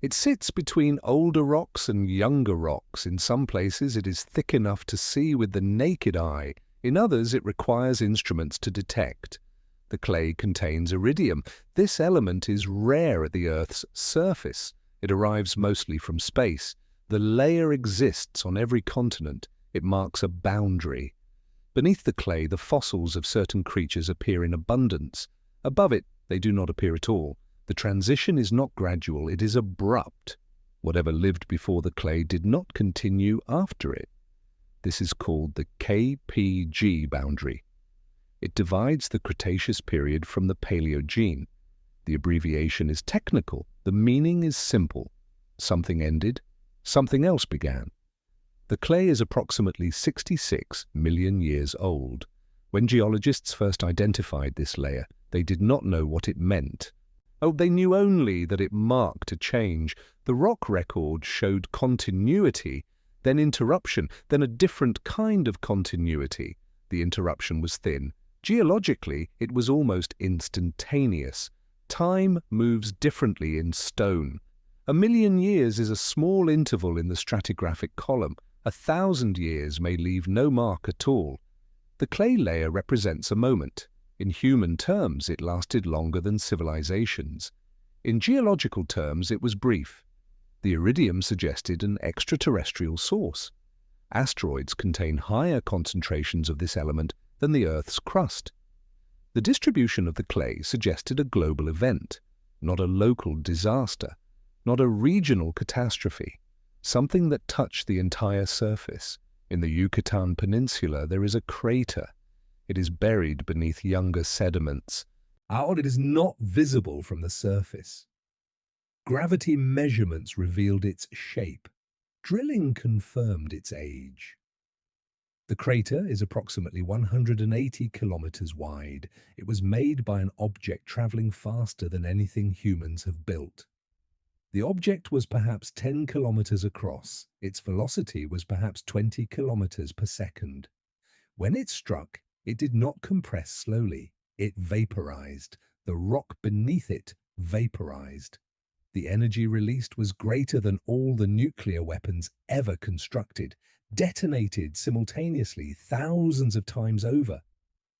It sits between older rocks and younger rocks. In some places it is thick enough to see with the naked eye. In others it requires instruments to detect. The clay contains iridium. This element is rare at the Earth's surface. It arrives mostly from space. The layer exists on every continent. It marks a boundary. Beneath the clay, the fossils of certain creatures appear in abundance. Above it, they do not appear at all. The transition is not gradual, it is abrupt. Whatever lived before the clay did not continue after it. This is called the KPG boundary. It divides the Cretaceous period from the Paleogene. The abbreviation is technical, the meaning is simple. Something ended, something else began. The clay is approximately 66 million years old. When geologists first identified this layer, they did not know what it meant. Oh, they knew only that it marked a change. The rock record showed continuity, then interruption, then a different kind of continuity. The interruption was thin. Geologically, it was almost instantaneous. Time moves differently in stone. 1,000,000 years is a small interval in the stratigraphic column. 1,000 years may leave no mark at all. The clay layer represents a moment. In human terms, it lasted longer than civilizations. In geological terms, it was brief. The iridium suggested an extraterrestrial source. Asteroids contain higher concentrations of this element than the Earth's crust. The distribution of the clay suggested a global event, not a local disaster, not a regional catastrophe, something that touched the entire surface. In the Yucatan Peninsula, there is a crater. It is buried beneath younger sediments. It is not visible from the surface. Gravity measurements revealed its shape. Drilling confirmed its age. The crater is approximately 180 kilometers wide. It was made by an object traveling faster than anything humans have built. The object was perhaps 10 kilometers across. Its velocity was perhaps 20 kilometers per second. When it struck, it did not compress slowly. It vaporized. The rock beneath it vaporized. The energy released was greater than all the nuclear weapons ever constructed, detonated simultaneously thousands of times over.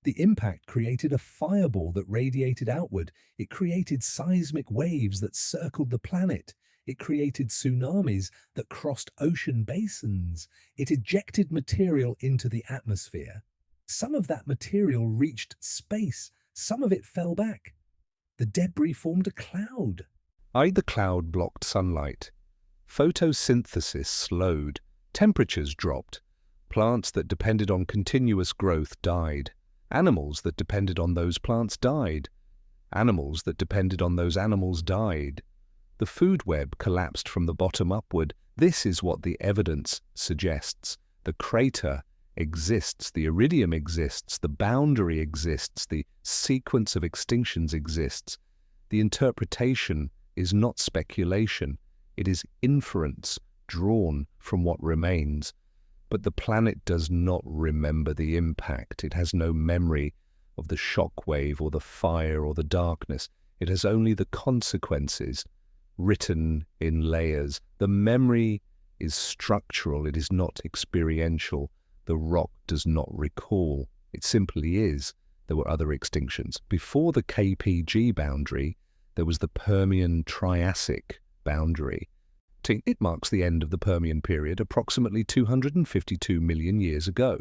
The impact created a fireball that radiated outward. It created seismic waves that circled the planet. It created tsunamis that crossed ocean basins. It ejected material into the atmosphere. Some of that material reached space. Some of it fell back. The debris formed a cloud. The cloud blocked sunlight. Photosynthesis slowed. Temperatures dropped. Plants that depended on continuous growth died. Animals that depended on those plants died. Animals that depended on those animals died. The food web collapsed from the bottom upward. This is what the evidence suggests. The crater exists, the iridium exists, the boundary exists, the sequence of extinctions exists. The interpretation is not speculation. It is inference drawn from what remains. But the planet does not remember the impact. It has no memory of the shock wave or the fire or the darkness. It has only the consequences written in layers. The memory is structural. It is not experiential. The rock does not recall. It simply is. There were other extinctions. Before the KPG boundary, there was the Permian-Triassic boundary. It marks the end of the Permian period, approximately 252 million years ago.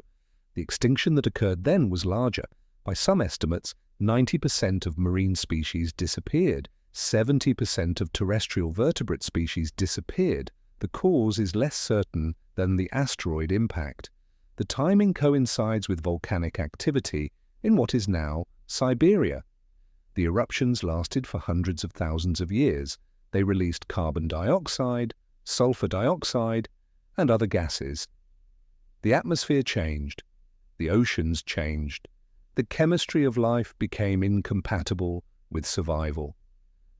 The extinction that occurred then was larger. By some estimates, 90% of marine species disappeared. 70% of terrestrial vertebrate species disappeared. The cause is less certain than the asteroid impact. The timing coincides with volcanic activity in what is now Siberia. The eruptions lasted for hundreds of thousands of years. They released carbon dioxide, sulfur dioxide, and other gases. The atmosphere changed. The oceans changed. The chemistry of life became incompatible with survival.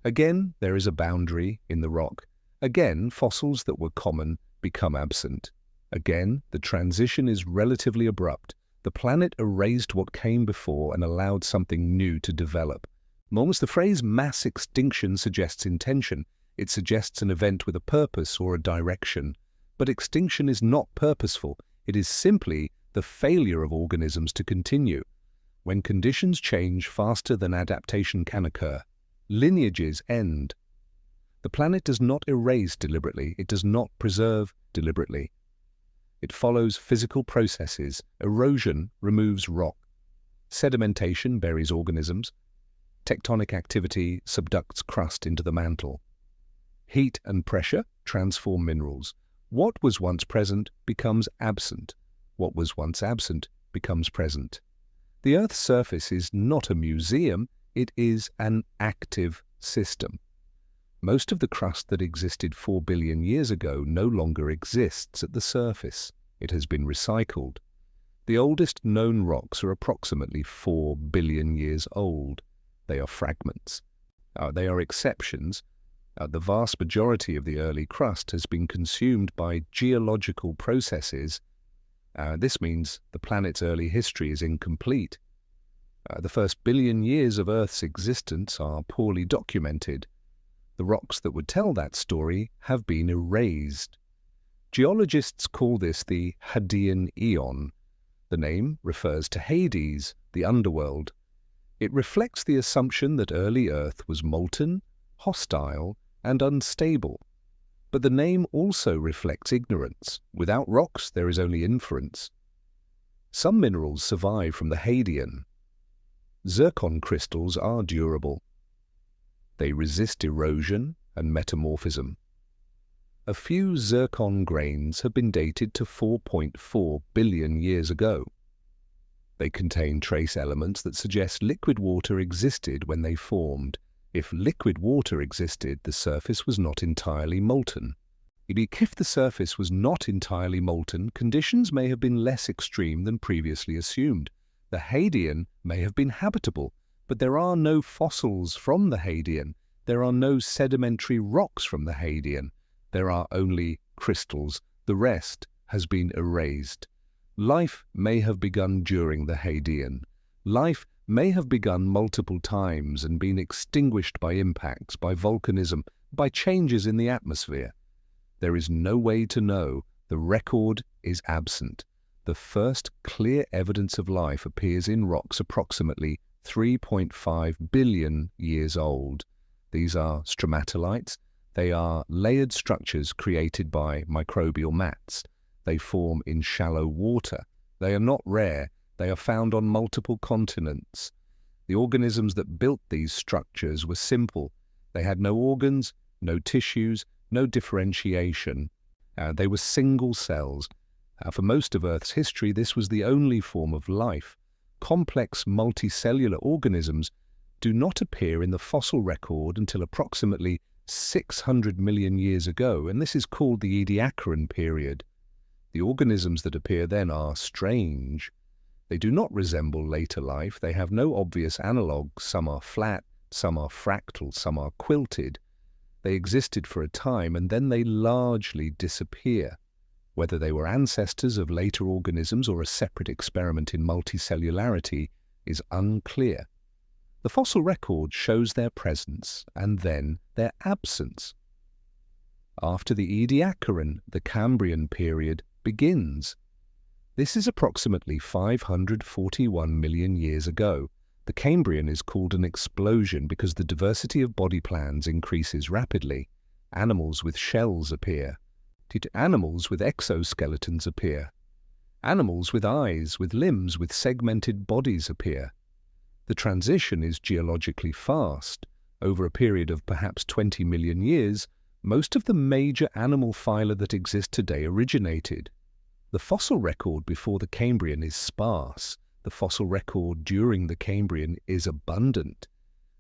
Again, there is a boundary in the rock. Again, fossils that were common become absent. Again, the transition is relatively abrupt. The planet erased what came before and allowed something new to develop. Almost the phrase mass extinction suggests intention. It suggests an event with a purpose or a direction. But extinction is not purposeful. It is simply the failure of organisms to continue. When conditions change faster than adaptation can occur, lineages end. The planet does not erase deliberately. It does not preserve deliberately. It follows physical processes. Erosion removes rock. Sedimentation buries organisms. Tectonic activity subducts crust into the mantle. Heat and pressure transform minerals. What was once present becomes absent. What was once absent becomes present. The Earth's surface is not a museum, it is an active system. Most of the crust that existed 4 billion years ago no longer exists at the surface. It has been recycled. The oldest known rocks are approximately 4 billion years old. They are fragments. They are exceptions. The vast majority of the early crust has been consumed by geological processes. This means the planet's early history is incomplete. The first billion years of Earth's existence are poorly documented. The rocks that would tell that story have been erased. Geologists call this the Hadean Eon. The name refers to Hades, the underworld. It reflects the assumption that early Earth was molten, hostile, and unstable. But the name also reflects ignorance. Without rocks, there is only inference. Some minerals survive from the Hadean. Zircon crystals are durable. They resist erosion and metamorphism. A few zircon grains have been dated to 4.4 billion years ago. They contain trace elements that suggest liquid water existed when they formed. If liquid water existed, the surface was not entirely molten. If the surface was not entirely molten, conditions may have been less extreme than previously assumed. The Hadean may have been habitable, but there are no fossils from the Hadean. There are no sedimentary rocks from the Hadean. There are only crystals. The rest has been erased. Life may have begun during the Hadean. Life may have begun multiple times and been extinguished by impacts, by volcanism, by changes in the atmosphere. There is no way to know. The record is absent. The first clear evidence of life appears in rocks approximately 3.5 billion years old. These are stromatolites. They are layered structures created by microbial mats. They form in shallow water. They are not rare. They are found on multiple continents. The organisms that built these structures were simple. They had no organs, no tissues, no differentiation. They were single cells. For most of Earth's history, this was the only form of life. Complex multicellular organisms do not appear in the fossil record until approximately 600 million years ago, and this is called the Ediacaran period. The organisms that appear then are strange. They do not resemble later life. They have no obvious analogues. Some are flat, some are fractal, some are quilted. They existed for a time and then they largely disappear. Whether they were ancestors of later organisms or a separate experiment in multicellularity is unclear. The fossil record shows their presence and then their absence. After the Ediacaran, the Cambrian period begins. This is approximately 541 million years ago. The Cambrian is called an explosion because the diversity of body plans increases rapidly. Animals with shells appear. Animals with exoskeletons appear. Animals with eyes, with limbs, with segmented bodies appear. The transition is geologically fast. Over a period of perhaps 20 million years, most of the major animal phyla that exist today originated. The fossil record before the Cambrian is sparse. The fossil record during the Cambrian is abundant.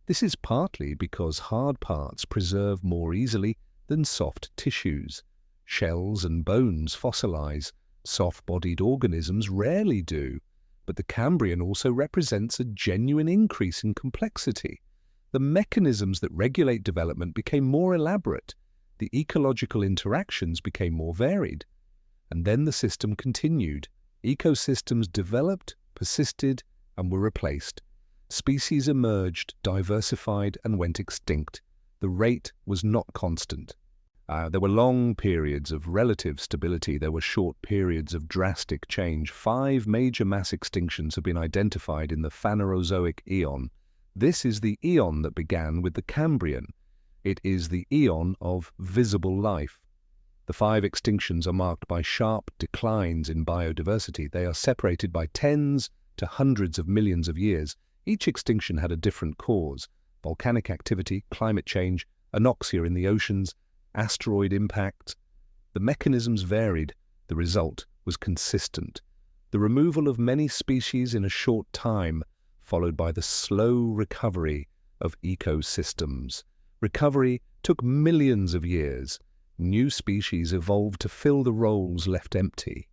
This is partly because hard parts preserve more easily than soft tissues. Shells and bones fossilize. Soft-bodied organisms rarely do. But the Cambrian also represents a genuine increase in complexity. The mechanisms that regulate development became more elaborate. The ecological interactions became more varied. And then the system continued. Ecosystems developed, persisted, and were replaced. Species emerged, diversified, and went extinct. the rate was not constant. There were long periods of relative stability. There were short periods of drastic change. 5 major mass extinctions have been identified in the Phanerozoic eon. This is the eon that began with the Cambrian. It is the eon of visible life. The 5 extinctions are marked by sharp declines in biodiversity. They are separated by tens to hundreds of millions of years. Each extinction had a different cause: volcanic activity, climate change, anoxia in the oceans, asteroid impact. The mechanisms varied. The result was consistent. The removal of many species in a short time, followed by the slow recovery of ecosystems. Recovery took millions of years. New species evolved to fill the roles left empty.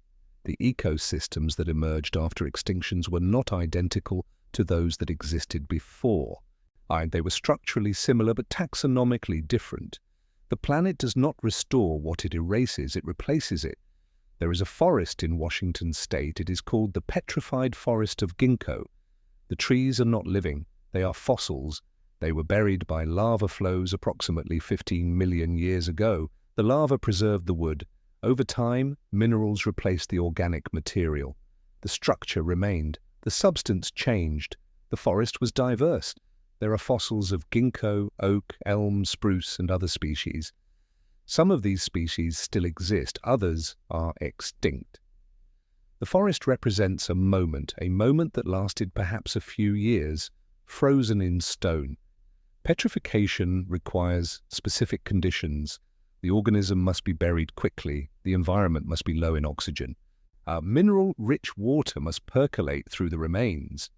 The ecosystems that emerged after extinctions were not identical to those that existed before. They were structurally similar but taxonomically different. The planet does not restore what it erases, it replaces it. There is a forest in Washington state. It is called the Petrified Forest of Ginkgo. The trees are not living, they are fossils. They were buried by lava flows approximately 15 million years ago. The lava preserved the wood. Over time, minerals replaced the organic material. The structure remained. The substance changed. The forest was diverse. There are fossils of ginkgo, oak, elm, spruce, and other species. Some of these species still exist, others are extinct. The forest represents a moment that lasted perhaps a few years, frozen in stone. Petrification requires specific conditions. The organism must be buried quickly. The environment must be low in oxygen. Mineral-rich water must percolate through the remains.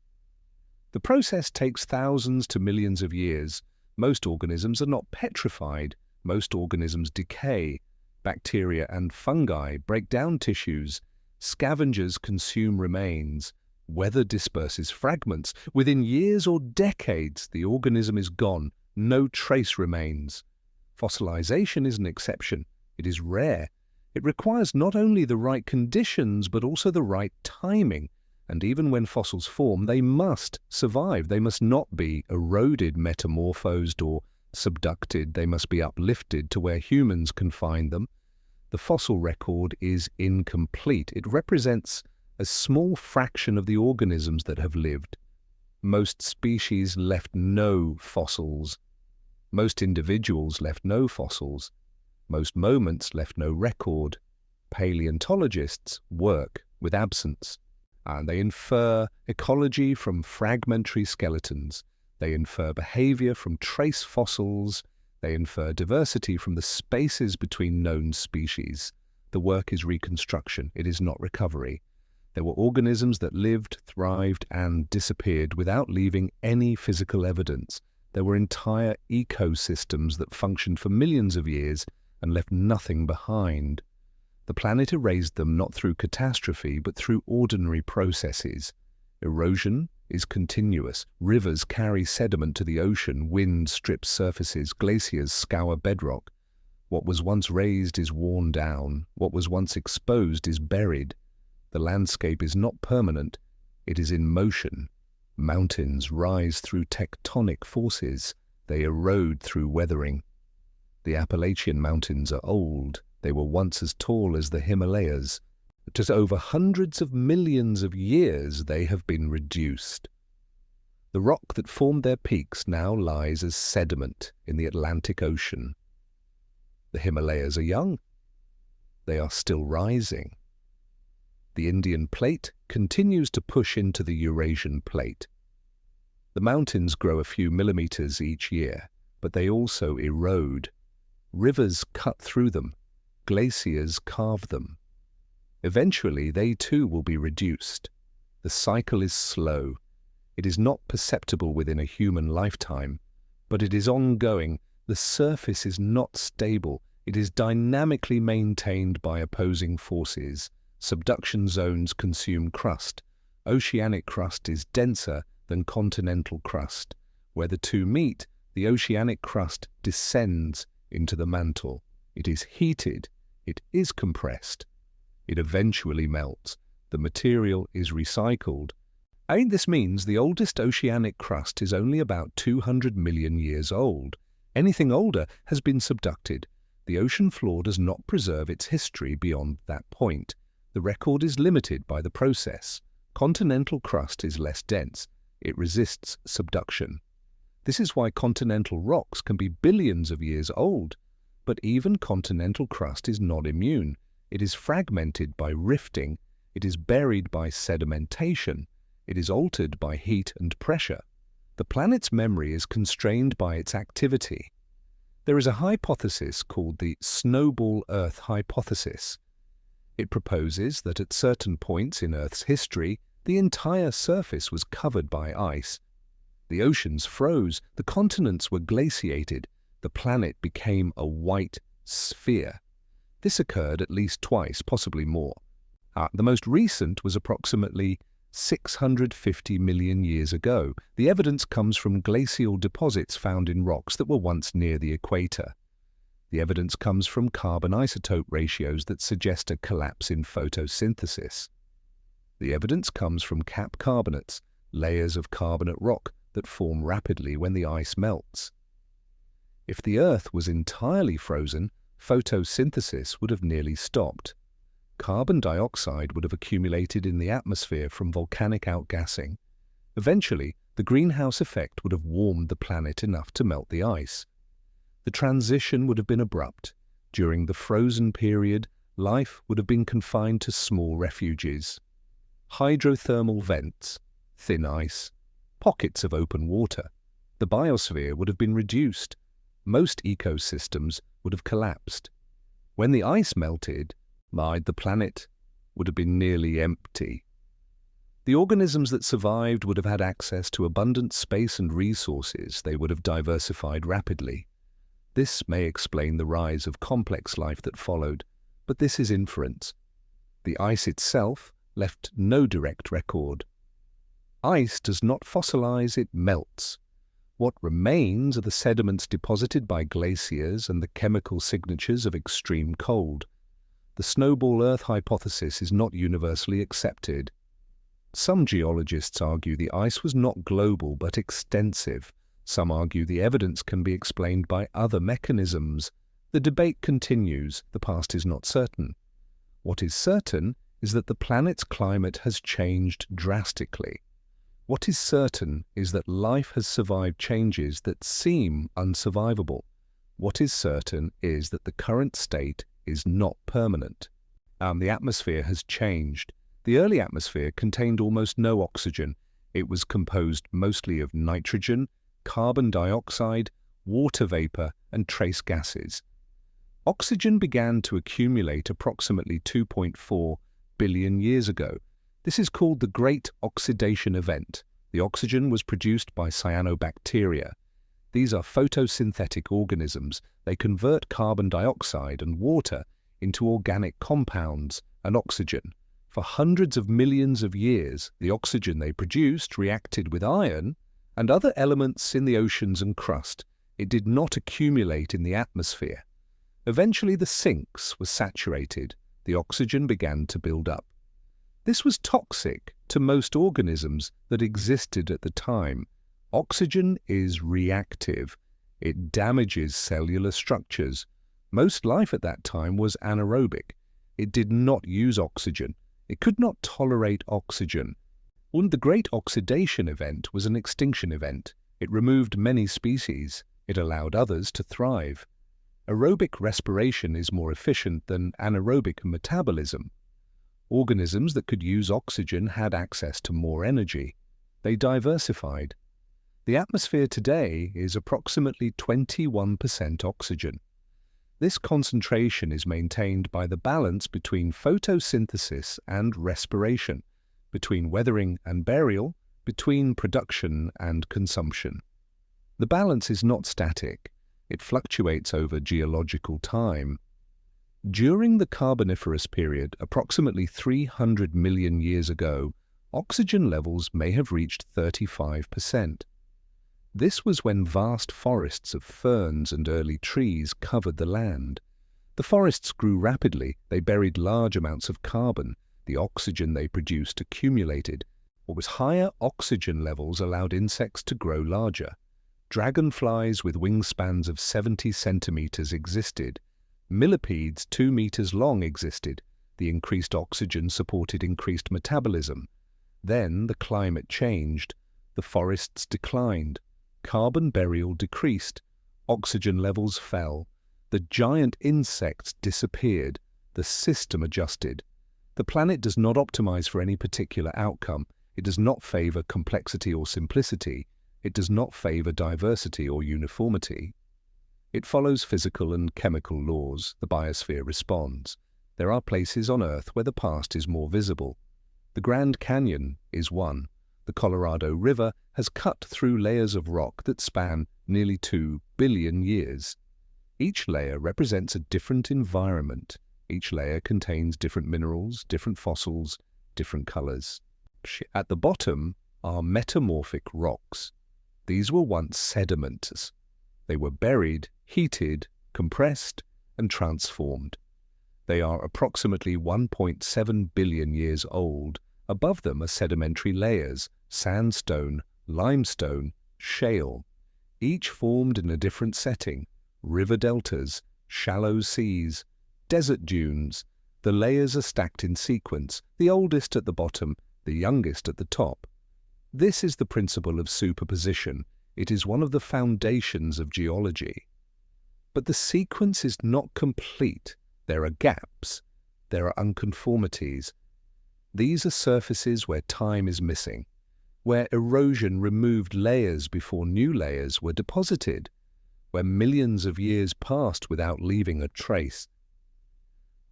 The process takes thousands to millions of years. Most organisms are not petrified. Most organisms decay. Bacteria and fungi break down tissues. Scavengers consume remains. Weather disperses fragments. Within years or decades, the organism is gone. No trace remains. Fossilization is an exception. It is rare. It requires not only the right conditions, but also the right timing. And even when fossils form, they must survive. They must not be eroded, metamorphosed, or subducted. They must be uplifted to where humans can find them. The fossil record is incomplete. It represents a small fraction of the organisms that have lived. Most species left no fossils. Most individuals left no fossils. Most moments left no record. Paleontologists work with absence. And they infer ecology from fragmentary skeletons. They infer behavior from trace fossils. They infer diversity from the spaces between known species. The work is reconstruction. It is not recovery. There were organisms that lived, thrived, and disappeared without leaving any physical evidence. There were entire ecosystems that functioned for millions of years and left nothing behind. The planet erased them not through catastrophe, but through ordinary processes. Erosion is continuous. Rivers carry sediment to the ocean. Wind strips surfaces. Glaciers scour bedrock. What was once raised is worn down. What was once exposed is buried. The landscape is not permanent. It is in motion. Mountains rise through tectonic forces. They erode through weathering. The Appalachian Mountains are old. They were once as tall as the Himalayas. Just over hundreds of millions of years they have been reduced. The rock that formed their peaks now lies as sediment in the Atlantic Ocean. The Himalayas are young. They are still rising. The Indian Plate continues to push into the Eurasian Plate. The mountains grow a few millimeters each year, but they also erode. Rivers cut through them. Glaciers carve them. Eventually, they too will be reduced. The cycle is slow. It is not perceptible within a human lifetime, but it is ongoing. The surface is not stable. It is dynamically maintained by opposing forces. Subduction zones consume crust. Oceanic crust is denser than continental crust. Where the two meet, the oceanic crust descends into the mantle. It is heated. It is compressed. It eventually melts. The material is recycled. This means the oldest oceanic crust is only about 200 million years old. Anything older has been subducted. The ocean floor does not preserve its history beyond that point. The record is limited by the process. Continental crust is less dense. It resists subduction. This is why continental rocks can be billions of years old. But even continental crust is not immune. It is fragmented by rifting. It is buried by sedimentation. It is altered by heat and pressure. The planet's memory is constrained by its activity. There is a hypothesis called the Snowball Earth hypothesis. It proposes that at certain points in Earth's history, the entire surface was covered by ice. The oceans froze, the continents were glaciated, the planet became a white sphere. This occurred at least twice, possibly more. The most recent was approximately 650 million years ago. The evidence comes from glacial deposits found in rocks that were once near the equator. The evidence comes from carbon isotope ratios that suggest a collapse in photosynthesis. The evidence comes from cap carbonates, layers of carbonate rock that form rapidly when the ice melts. If the Earth was entirely frozen, photosynthesis would have nearly stopped. Carbon dioxide would have accumulated in the atmosphere from volcanic outgassing. Eventually, the greenhouse effect would have warmed the planet enough to melt the ice. The transition would have been abrupt. During the frozen period, life would have been confined to small refuges. Hydrothermal vents, thin ice, pockets of open water. The biosphere would have been reduced. Most ecosystems would have collapsed. When the ice melted, the planet would have been nearly empty. The organisms that survived would have had access to abundant space and resources. They would have diversified rapidly. This may explain the rise of complex life that followed, but this is inference. The ice itself left no direct record. Ice does not fossilize, it melts. What remains are the sediments deposited by glaciers and the chemical signatures of extreme cold. The Snowball Earth hypothesis is not universally accepted. Some geologists argue the ice was not global but extensive. Some argue the evidence can be explained by other mechanisms. The debate continues. The past is not certain. What is certain is that the planet's climate has changed drastically. What is certain is that life has survived changes that seem unsurvivable. What is certain is that the current state is not permanent. The atmosphere has changed. The early atmosphere contained almost no oxygen. It was composed mostly of nitrogen, carbon dioxide, water vapor, and trace gases. Oxygen began to accumulate approximately 2.4 billion years ago. This is called the Great Oxidation Event. The oxygen was produced by cyanobacteria. These are photosynthetic organisms. They convert carbon dioxide and water into organic compounds and oxygen. For hundreds of millions of years, the oxygen they produced reacted with iron and other elements in the oceans and crust. It did not accumulate in the atmosphere. Eventually, the sinks were saturated. The oxygen began to build up. This was toxic to most organisms that existed at the time. Oxygen is reactive. It damages cellular structures. Most life at that time was anaerobic. It did not use oxygen. It could not tolerate oxygen. And the Great Oxidation Event was an extinction event. It removed many species. It allowed others to thrive. Aerobic respiration is more efficient than anaerobic metabolism. Organisms that could use oxygen had access to more energy. They diversified. The atmosphere today is approximately 21% oxygen. This concentration is maintained by the balance between photosynthesis and respiration, between weathering and burial, between production and consumption. The balance is not static. It fluctuates over geological time. During the Carboniferous period, approximately 300 million years ago, oxygen levels may have reached 35%. This was when vast forests of ferns and early trees covered the land. The forests grew rapidly. They buried large amounts of carbon. The oxygen they produced accumulated. What was higher oxygen levels allowed insects to grow larger. Dragonflies with wingspans of 70 centimeters existed. Millipedes 2 meters long existed. The increased oxygen supported increased metabolism. Then the climate changed. The forests declined. Carbon burial decreased. Oxygen levels fell. The giant insects disappeared. The system adjusted. The planet does not optimize for any particular outcome. It does not favor complexity or simplicity. It does not favor diversity or uniformity. It follows physical and chemical laws. The biosphere responds. There are places on Earth where the past is more visible. The Grand Canyon is one. The Colorado River has cut through layers of rock that span nearly 2 billion years. Each layer represents a different environment. Each layer contains different minerals, different fossils, different colors. At the bottom are metamorphic rocks. These were once sediments. They were buried, heated, compressed, and transformed. They are approximately 1.7 billion years old. Above them are sedimentary layers, sandstone, limestone, shale, each formed in a different setting, river deltas, shallow seas, desert dunes. The layers are stacked in sequence, the oldest at the bottom, the youngest at the top. This is the principle of superposition. It is one of the foundations of geology. But the sequence is not complete. There are gaps. There are unconformities. These are surfaces where time is missing, where erosion removed layers before new layers were deposited, where millions of years passed without leaving a trace.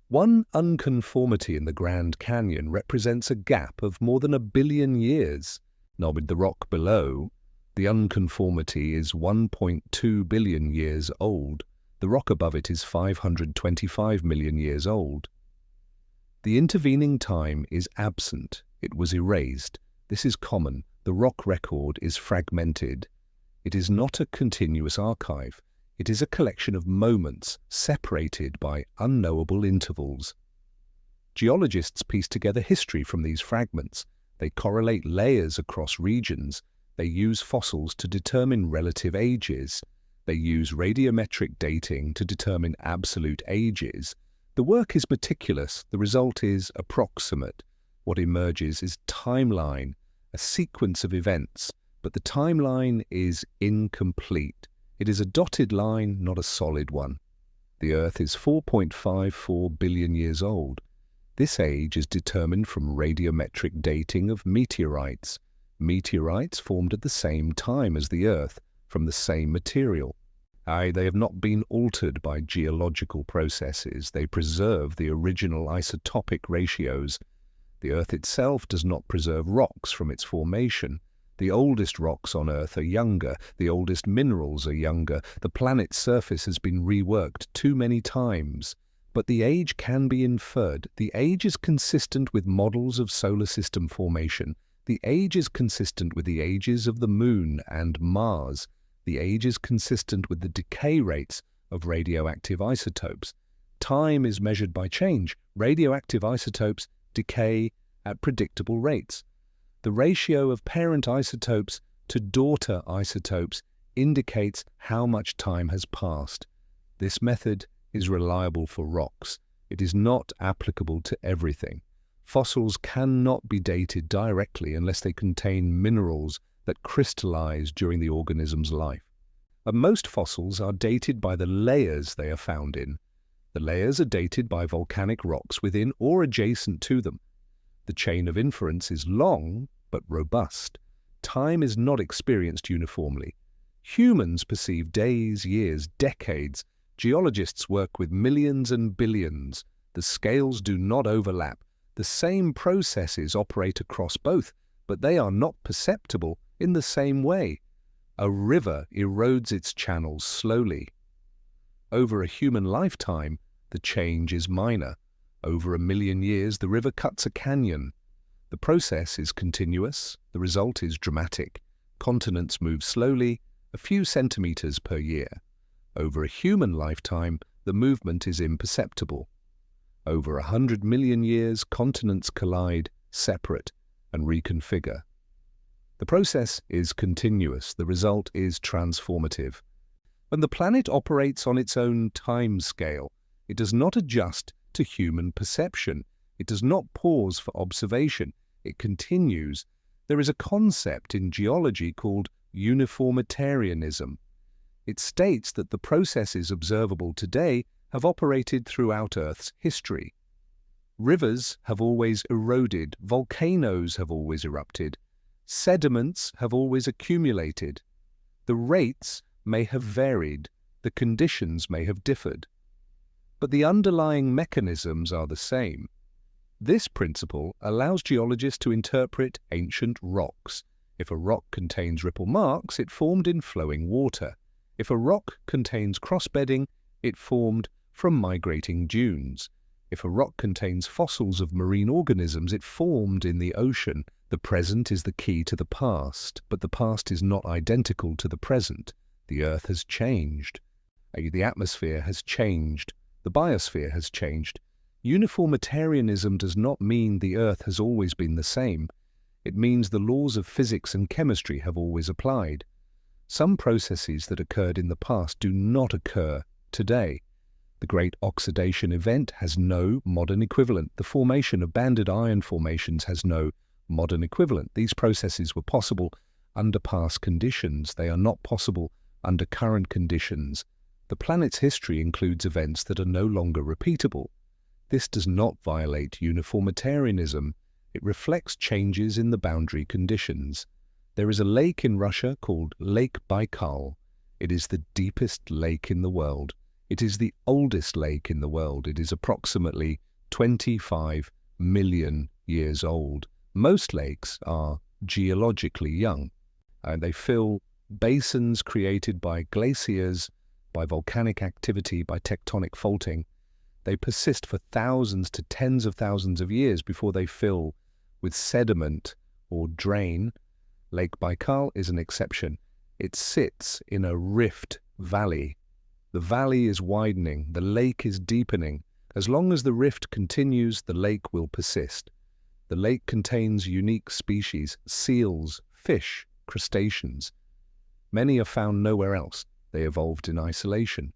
One unconformity in the Grand Canyon represents a gap of more than 1 billion years. Now with the rock below, the unconformity is 1.2 billion years old. The rock above it is 525 million years old. The intervening time is absent. It was erased. This is common. The rock record is fragmented. It is not a continuous archive. It is a collection of moments separated by unknowable intervals. Geologists piece together history from these fragments. They correlate layers across regions. They use fossils to determine relative ages. They use radiometric dating to determine absolute ages. The work is meticulous. The result is approximate. What emerges is timeline, a sequence of events, but the timeline is incomplete. It is a dotted line, not a solid one. The Earth is 4.54 billion years old. This age is determined from radiometric dating of meteorites. Meteorites formed at the same time as the Earth, from the same material. They have not been altered by geological processes. They preserve the original isotopic ratios. The Earth itself does not preserve rocks from its formation. The oldest rocks on Earth are younger. The oldest minerals are younger. The planet's surface has been reworked too many times. But the age can be inferred. The age is consistent with models of solar system formation. The age is consistent with the ages of the Moon and Mars. The age is consistent with the decay rates of radioactive isotopes. Time is measured by change. Radioactive isotopes decay at predictable rates. The ratio of parent isotopes to daughter isotopes indicates how much time has passed. This method is reliable for rocks. It is not applicable to everything. Fossils cannot be dated directly unless they contain minerals that crystallize during the organism's life. Most fossils are dated by the layers they are found in. The layers are dated by volcanic rocks within or adjacent to them. The chain of inference is long but robust. Time is not experienced uniformly. Humans perceive days, years, decades. Geologists work with millions and billions. The scales do not overlap. The same processes operate across both, but they are not perceptible in the same way. A river erodes its channels slowly. Over a human lifetime, the change is minor. Over 1 million years, the river cuts a canyon. The process is continuous. The result is dramatic. Continents move slowly, a few centimeters per year. Over a human lifetime, the movement is imperceptible. Over 100 million years, continents collide, separate, and reconfigure. The process is continuous. The result is transformative. When the planet operates on its own time scale, it does not adjust to human perception. It does not pause for observation. It continues. There is a concept in geology called uniformitarianism. It states that the processes observable today have operated throughout Earth's history. Rivers have always eroded, volcanoes have always erupted, sediments have always accumulated. The rates may have varied, the conditions may have differed, but the underlying mechanisms are the same. This principle allows geologists to interpret ancient rocks. If a rock contains ripple marks, it formed in flowing water. If a rock contains crossbedding, it formed from migrating dunes. If a rock contains fossils of marine organisms, it formed in the ocean. The present is the key to the past, but the past is not identical to the present. The Earth has changed. The atmosphere has changed. The biosphere has changed. Uniformitarianism does not mean the Earth has always been the same. It means the laws of physics and chemistry have always applied. Some processes that occurred in the past do not occur today. The Great Oxidation Event has no modern equivalent. The formation of banded iron formations has no modern equivalent. These processes were possible under past conditions. They are not possible under current conditions. The planet's history includes events that are no longer repeatable. This does not violate uniformitarianism. It reflects changes in the boundary conditions. There is a lake in Russia called Lake Baikal. It is the deepest lake in the world. It is the oldest lake in the world. It is approximately 25 million years old. Most lakes are geologically young, and they fill basins created by glaciers, by volcanic activity, by tectonic faulting. They persist for thousands to tens of thousands of years before they fill with sediment or drain. Lake Baikal is an exception. It sits in a rift valley. The valley is widening, the lake is deepening. As long as the rift continues, the lake will persist. The lake contains unique species, seals, fish, crustaceans. Many are found nowhere else. They evolved in isolation.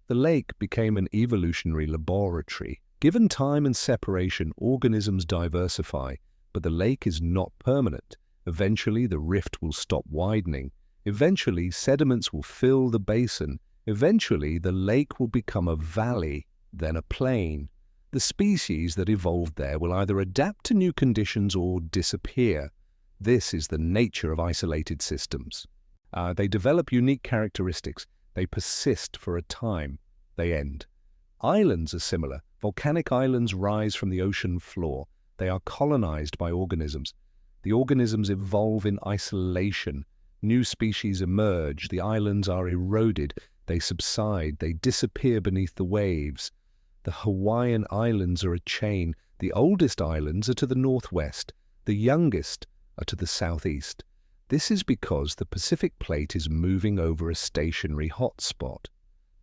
The lake became an evolutionary laboratory. Given time and separation, organisms diversify, but the lake is not permanent. Eventually, the rift will stop widening. Eventually, sediments will fill the basin. Eventually, the lake will become a valley, then a plain. The species that evolved there will either adapt to new conditions or disappear. This is the nature of isolated systems. They develop unique characteristics. They persist for a time. They end. Islands are similar. Volcanic islands rise from the ocean floor. They are colonized by organisms. The organisms evolve in isolation. New species emerge. The islands are eroded. They subside. They disappear beneath the waves. The Hawaiian Islands are a chain. The oldest islands are to the northwest. The youngest are to the southeast. This is because the Pacific Plate is moving over a stationary hotspot.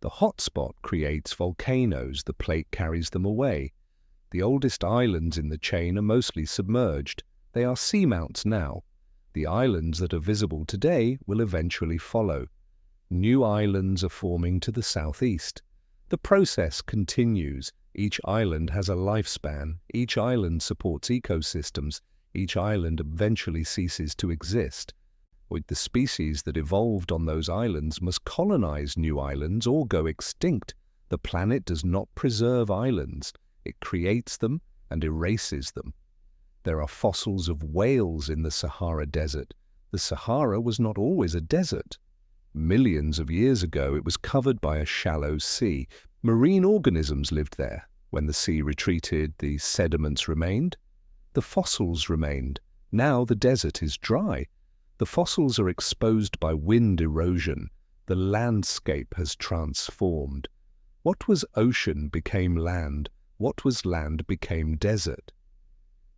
The hotspot creates volcanoes. The plate carries them away. The oldest islands in the chain are mostly submerged. They are seamounts now. The islands that are visible today will eventually follow. New islands are forming to the southeast. The process continues. Each island has a lifespan. Each island supports ecosystems. Each island eventually ceases to exist. With the species that evolved on those islands must colonize new islands or go extinct. The planet does not preserve islands. It creates them and erases them. There are fossils of whales in the Sahara Desert. The Sahara was not always a desert. Millions of years ago, it was covered by a shallow sea. Marine organisms lived there. When the sea retreated, the sediments remained. The fossils remained. Now the desert is dry. The fossils are exposed by wind erosion. The landscape has transformed. What was ocean became land. What was land became desert.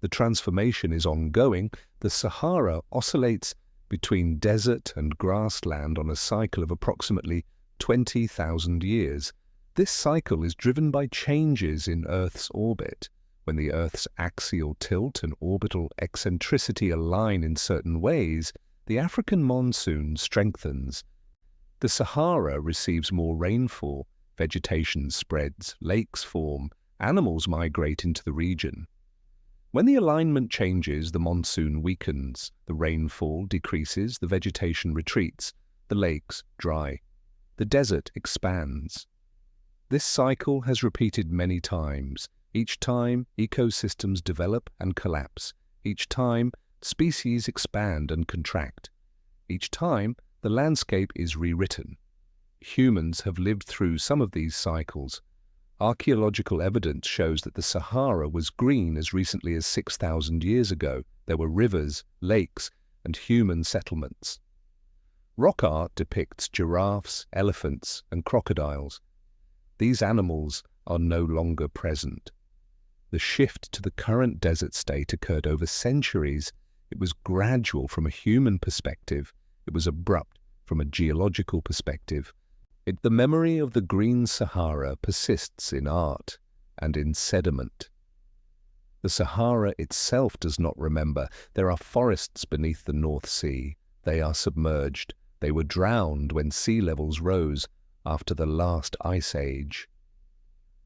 The transformation is ongoing. The Sahara oscillates between desert and grassland on a cycle of approximately 20,000 years. This cycle is driven by changes in Earth's orbit. When the Earth's axial tilt and orbital eccentricity align in certain ways, The African monsoon strengthens. The Sahara receives more rainfall, vegetation spreads, lakes form, animals migrate into the region. When the alignment changes, the monsoon weakens, the rainfall decreases, the vegetation retreats, the lakes dry, the desert expands. This cycle has repeated many times. Each time, ecosystems develop and collapse. Each time, species expand and contract. Each time, the landscape is rewritten. Humans have lived through some of these cycles. Archaeological evidence shows that the Sahara was green as recently as 6,000 years ago. There were rivers, lakes, and human settlements. Rock art depicts giraffes, elephants, and crocodiles. These animals are no longer present. The shift to the current desert state occurred over centuries. It was gradual from a human perspective. It was abrupt from a geological perspective. The memory of the green Sahara persists in art and in sediment. The Sahara itself does not remember. There are forests beneath the North Sea. They are submerged. They were drowned when sea levels rose after the last ice age.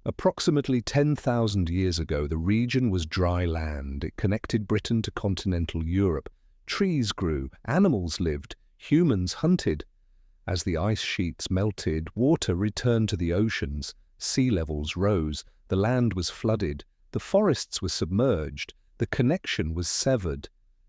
Approximately 10,000 years ago, the region was dry land. It connected Britain to continental Europe. Trees grew, animals lived, humans hunted. As the ice sheets melted, water returned to the oceans, sea levels rose, the land was flooded, the forests were submerged, the connection was severed.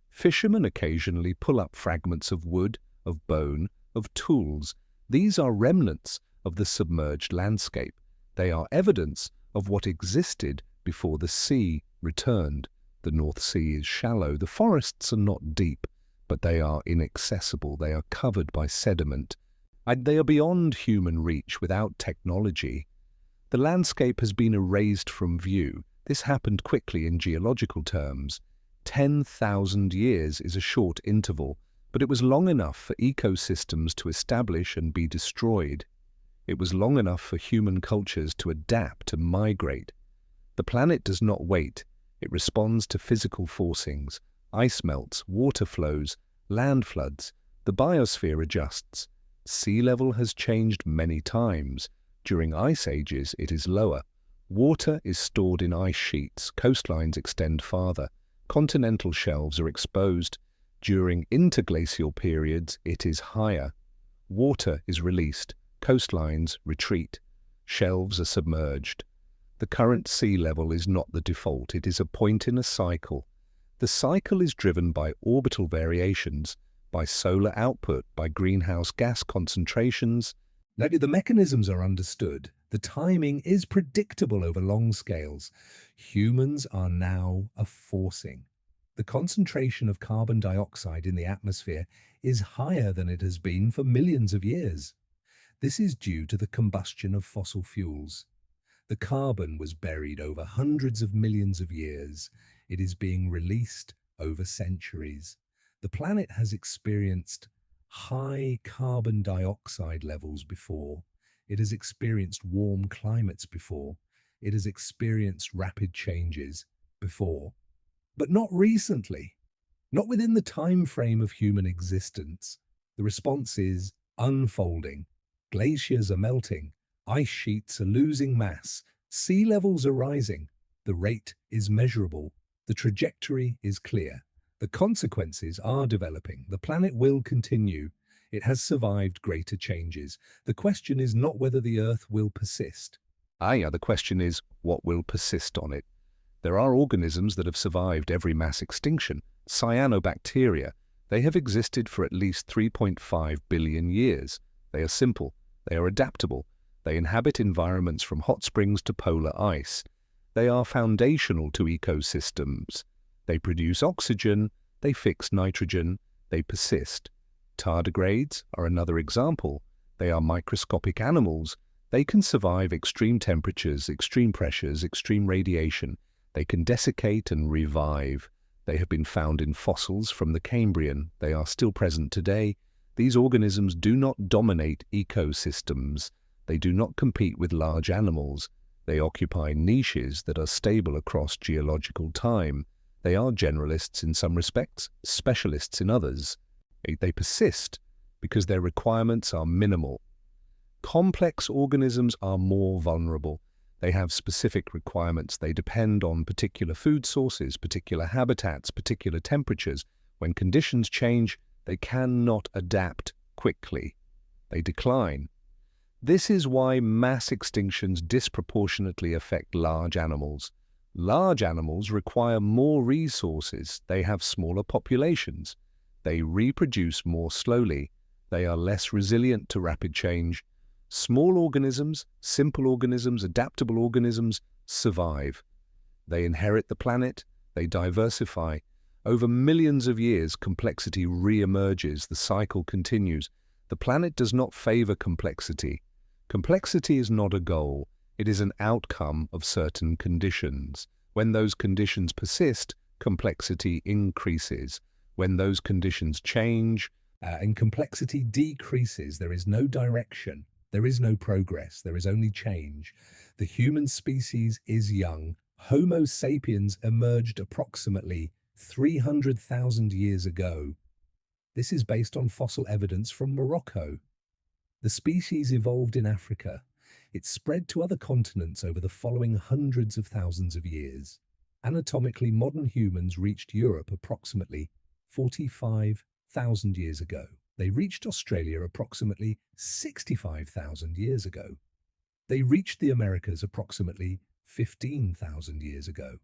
Fishermen occasionally pull up fragments of wood, of bone, of tools. These are remnants of the submerged landscape. They are evidence of what existed before the sea returned. The North Sea is shallow, the forests are not deep, but they are inaccessible, they are covered by sediment. And they are beyond human reach without technology. The landscape has been erased from view. This happened quickly in geological terms. 10,000 years is a short interval, but it was long enough for ecosystems to establish and be destroyed. It was long enough for human cultures to adapt and migrate. The planet does not wait. It responds to physical forcings. Ice melts, water flows, land floods. The biosphere adjusts. Sea level has changed many times. During ice ages, it is lower. Water is stored in ice sheets. Coastlines extend farther. Continental shelves are exposed. During interglacial periods, it is higher. Water is released. Coastlines retreat. Shelves are submerged. The current sea level is not the default. It is a point in a cycle. The cycle is driven by orbital variations, by solar output, by greenhouse gas concentrations. Now, the mechanisms are understood. The timing is predictable over long scales. Humans are now a forcing. The concentration of carbon dioxide in the atmosphere is higher than it has been for millions of years. This is due to the combustion of fossil fuels. The carbon was buried over hundreds of millions of years. It is being released over centuries. The planet has experienced high carbon dioxide levels before. It has experienced warm climates before. It has experienced rapid changes before. But not recently. Not within the time frame of human existence. The response is unfolding. Glaciers are melting. Ice sheets are losing mass. Sea levels are rising. The rate is measurable. The trajectory is clear. The consequences are developing. The planet will continue. It has survived greater changes. The question is not whether the Earth will persist. The question is what will persist on it. There are organisms that have survived every mass extinction. Cyanobacteria. They have existed for at least 3.5 billion years. They are simple. They are adaptable. They inhabit environments from hot springs to polar ice. They are foundational to ecosystems. They produce oxygen, they fix nitrogen, they persist. Tardigrades are another example. They are microscopic animals. They can survive extreme temperatures, extreme pressures, extreme radiation. They can desiccate and revive. They have been found in fossils from the Cambrian. They are still present today. These organisms do not dominate ecosystems. They do not compete with large animals. They occupy niches that are stable across geological time. They are generalists in some respects, specialists in others. They persist because their requirements are minimal. Complex organisms are more vulnerable. They have specific requirements. They depend on particular food sources, particular habitats, particular temperatures. When conditions change, they cannot adapt quickly. They decline. This is why mass extinctions disproportionately affect large animals. Large animals require more resources. They have smaller populations. They reproduce more slowly. They are less resilient to rapid change. Small organisms, simple organisms, adaptable organisms survive. They inherit the planet. They diversify. Over millions of years, complexity re-emerges. The cycle continues. The planet does not favor complexity. Complexity is not a goal. It is an outcome of certain conditions. When those conditions persist, complexity increases. When those conditions change, and complexity decreases, there is no direction, there is no progress, there is only change. The human species is young. Homo sapiens emerged approximately 300,000 years ago. This is based on fossil evidence from Morocco. The species evolved in Africa. It spread to other continents over the following hundreds of thousands of years. Anatomically, modern humans reached Europe approximately 45,000 years ago. They reached Australia approximately 65,000 years ago. They reached the Americas approximately 15,000 years ago.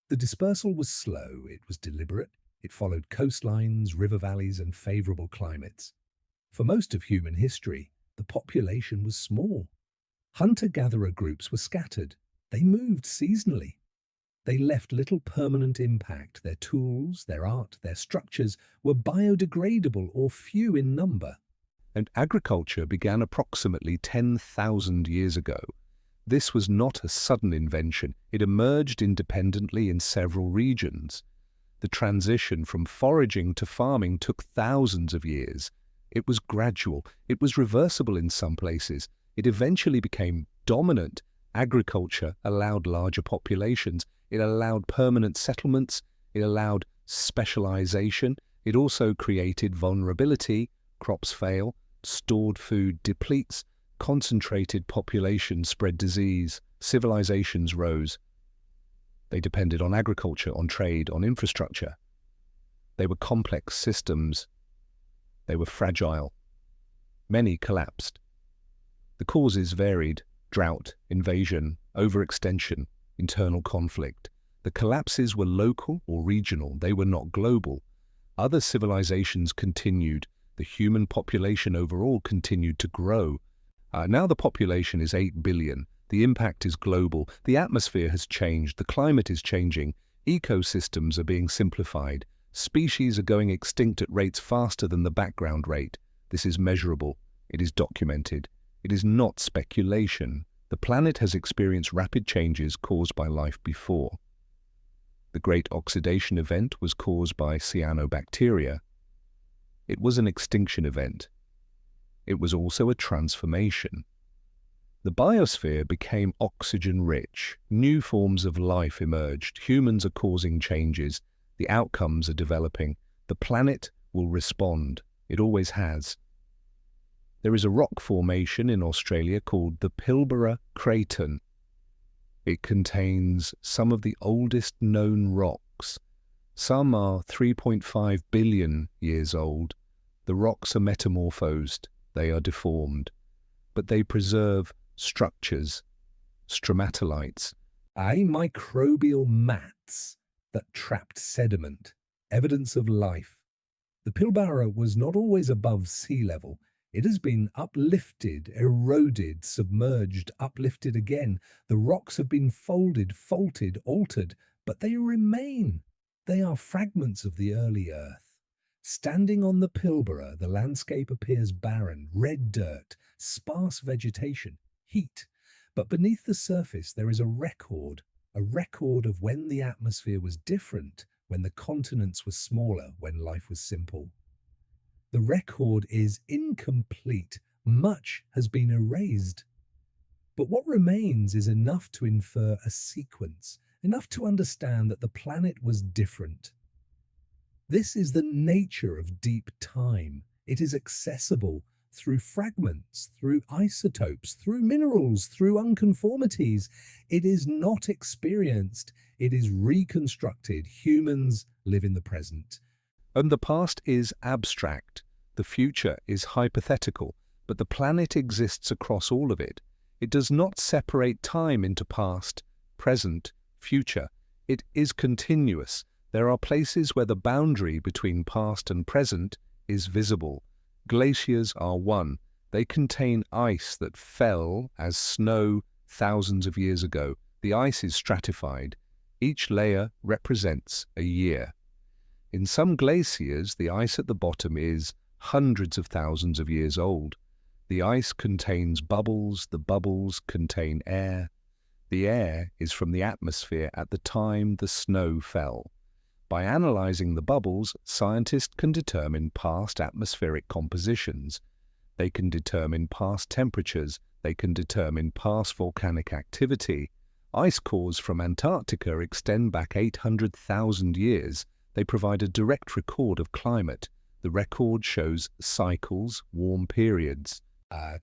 The dispersal was slow, it was deliberate, it followed coastlines, river valleys, and favorable climates. For most of human history, the population was small. Hunter-gatherer groups were scattered. They moved seasonally. They left little permanent impact. Their tools, their art, their structures were biodegradable or few in number. And agriculture began approximately 10,000 years ago. This was not a sudden invention. It emerged independently in several regions. The transition from foraging to farming took thousands of years. It was gradual. It was reversible in some places. It eventually became dominant. Agriculture allowed larger populations. It allowed permanent settlements. It allowed specialization. It also created vulnerability. Crops fail. Stored food depletes. Concentrated population spread disease. Civilizations rose. They depended on agriculture, on trade, on infrastructure. They were complex systems. They were fragile. Many collapsed. The causes varied: drought, invasion, overextension, internal conflict. The collapses were local or regional. They were not global. Other civilizations continued. The human population overall continued to grow. Now the population is 8 billion. The impact is global. The atmosphere has changed. The climate is changing. Ecosystems are being simplified. Species are going extinct at rates faster than the background rate. This is measurable. It is documented. It is not speculation. The planet has experienced rapid changes caused by life before. The Great Oxidation Event was caused by cyanobacteria. It was an extinction event. It was also a transformation. The biosphere became oxygen-rich. New forms of life emerged. Humans are causing changes. The outcomes are developing. The planet will respond. It always has. There is a rock formation in Australia called the Pilbara Craton. It contains some of the oldest known rocks. Some are 3.5 billion years old. The rocks are metamorphosed. They are deformed. But they preserve structures, stromatolites, microbial mats that trapped sediment, evidence of life. The Pilbara was not always above sea level. It has been uplifted, eroded, submerged, uplifted again. The rocks have been folded, faulted, altered, but they remain. They are fragments of the early Earth. Standing on the Pilbara, the landscape appears barren, red dirt, sparse vegetation, heat. But beneath the surface there is a record of when the atmosphere was different, when the continents were smaller, when life was simple. The record is incomplete. Much has been erased. But what remains is enough to infer a sequence, enough to understand that the planet was different. This is the nature of deep time. It is accessible through fragments, through isotopes, through minerals, through unconformities. It is not experienced, it is reconstructed. Humans live in the present. And the past is abstract, the future is hypothetical, but the planet exists across all of it. It does not separate time into past, present, future. It is continuous. There are places where the boundary between past and present is visible. Glaciers are one. They contain ice that fell as snow thousands of years ago. The ice is stratified. Each layer represents a year. In some glaciers, the ice at the bottom is hundreds of thousands of years old. The ice contains bubbles. The bubbles contain air. The air is from the atmosphere at the time the snow fell. By analyzing the bubbles, scientists can determine past atmospheric compositions. They can determine past temperatures. They can determine past volcanic activity. Ice cores from Antarctica extend back 800,000 years. They provide a direct record of climate. The record shows cycles, warm periods,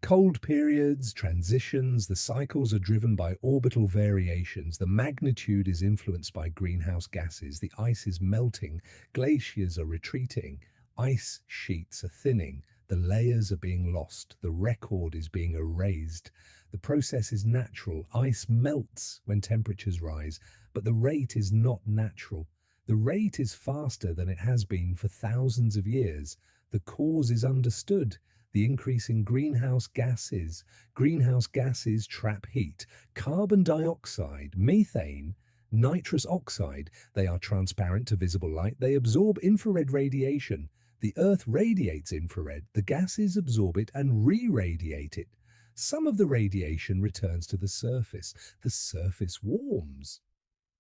cold periods, transitions. The cycles are driven by orbital variations. The magnitude is influenced by greenhouse gases. The ice is melting. Glaciers are retreating. Ice sheets are thinning. The layers are being lost. The record is being erased. The process is natural. Ice melts when temperatures rise, but the rate is not natural. The rate is faster than it has been for thousands of years. The cause is understood. The increase in greenhouse gases. Greenhouse gases trap heat. Carbon dioxide, methane, nitrous oxide. They are transparent to visible light. They absorb infrared radiation. The Earth radiates infrared. The gases absorb it and re-radiate it. Some of the radiation returns to the surface. The surface warms.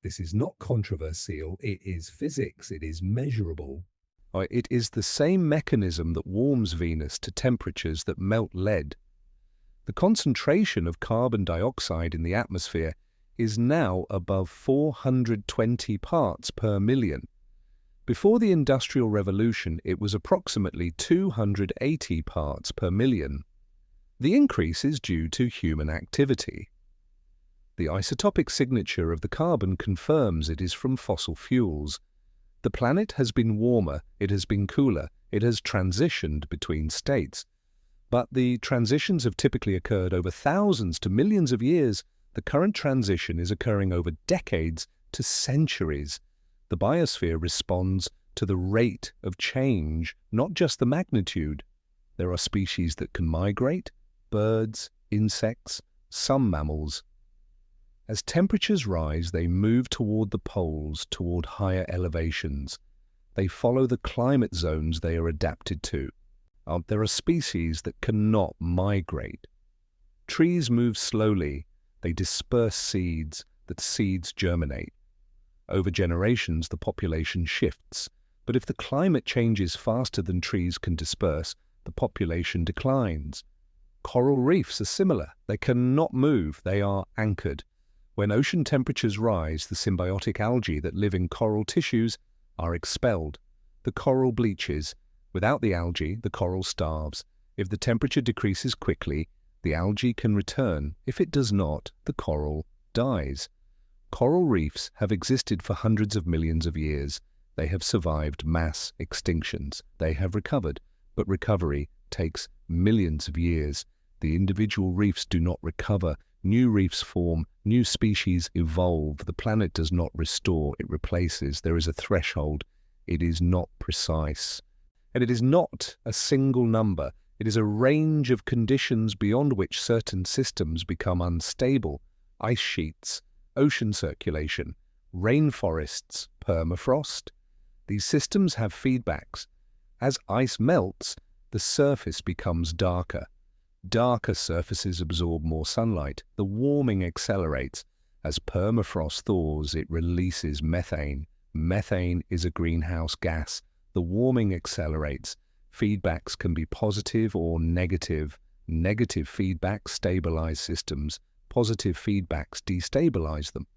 This is not controversial. It is physics. It is measurable. It is the same mechanism that warms Venus to temperatures that melt lead. The concentration of carbon dioxide in the atmosphere is now above 420 parts per million. Before the Industrial Revolution, it was approximately 280 parts per million. The increase is due to human activity. The isotopic signature of the carbon confirms it is from fossil fuels. The planet has been warmer, it has been cooler, it has transitioned between states. But the transitions have typically occurred over thousands to millions of years. The current transition is occurring over decades to centuries. The biosphere responds to the rate of change, not just the magnitude. There are species that can migrate, birds, insects, some mammals. As temperatures rise, they move toward the poles, toward higher elevations. They follow the climate zones they are adapted to. There are species that cannot migrate. Trees move slowly. They disperse seeds. The seeds germinate. Over generations, the population shifts. But if the climate changes faster than trees can disperse, the population declines. Coral reefs are similar. They cannot move. They are anchored. When ocean temperatures rise, the symbiotic algae that live in coral tissues are expelled. The coral bleaches. Without the algae, the coral starves. If the temperature decreases quickly, the algae can return. If it does not, the coral dies. Coral reefs have existed for hundreds of millions of years. They have survived mass extinctions. They have recovered, but recovery takes millions of years. The individual reefs do not recover. New reefs form, new species evolve. The planet does not restore, it replaces. There is a threshold. It is not precise. And it is not a single number. It is a range of conditions beyond which certain systems become unstable. Ice sheets, ocean circulation, rainforests, permafrost. These systems have feedbacks. As ice melts, the surface becomes darker. Darker surfaces absorb more sunlight. The warming accelerates. As permafrost thaws, it releases methane. Methane is a greenhouse gas. The warming accelerates. Feedbacks can be positive or negative. Negative feedbacks stabilize systems. Positive feedbacks destabilize them.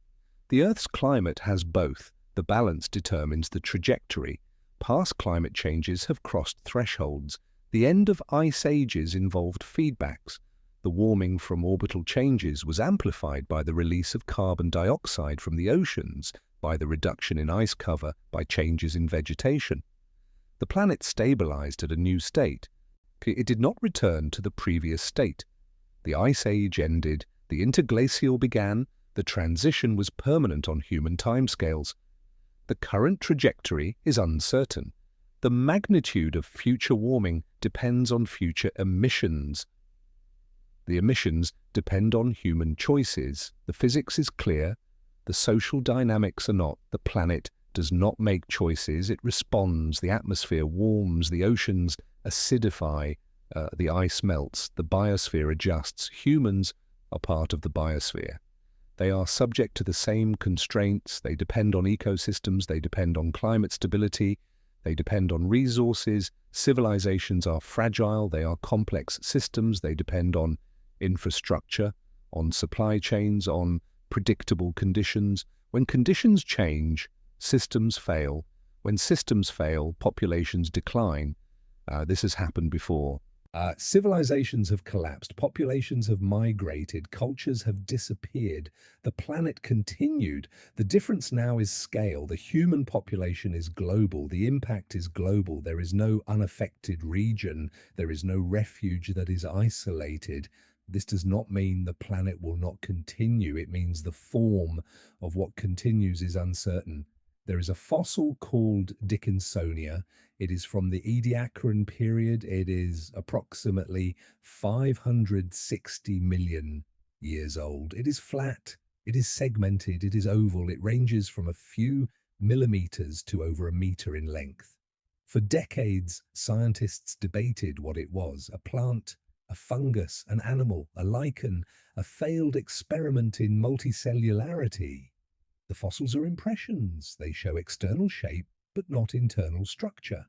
The Earth's climate has both. The balance determines the trajectory. Past climate changes have crossed thresholds. The end of ice ages involved feedbacks. The warming from orbital changes was amplified by the release of carbon dioxide from the oceans, by the reduction in ice cover, by changes in vegetation. The planet stabilized at a new state. It did not return to the previous state. The ice age ended, the interglacial began, the transition was permanent on human timescales. The current trajectory is uncertain. The magnitude of future warming depends on future emissions. The emissions depend on human choices. The physics is clear. The social dynamics are not. The planet does not make choices. It responds. The atmosphere warms. The oceans acidify. The ice melts. The biosphere adjusts. Humans are part of the biosphere. They are subject to the same constraints. They depend on ecosystems. They depend on climate stability. They depend on resources. Civilizations are fragile. They are complex systems. They depend on infrastructure, on supply chains, on predictable conditions. When conditions change, systems fail. When systems fail, populations decline. This has happened before. Civilizations have collapsed, populations have migrated, cultures have disappeared, the planet continued. The difference now is scale. The human population is global, the impact is global. There is no unaffected region, there is no refuge that is isolated. This does not mean the planet will not continue. It means the form of what continues is uncertain. There is a fossil called Dickinsonia. It is from the Ediacaran period. It is approximately 560 million years old. It is flat, it is segmented, it is oval. It ranges from a few millimeters to over a meter in length. For decades, scientists debated what it was: a plant, a fungus, an animal, a lichen, a failed experiment in multicellularity. The fossils are impressions. They show external shape, but not internal structure.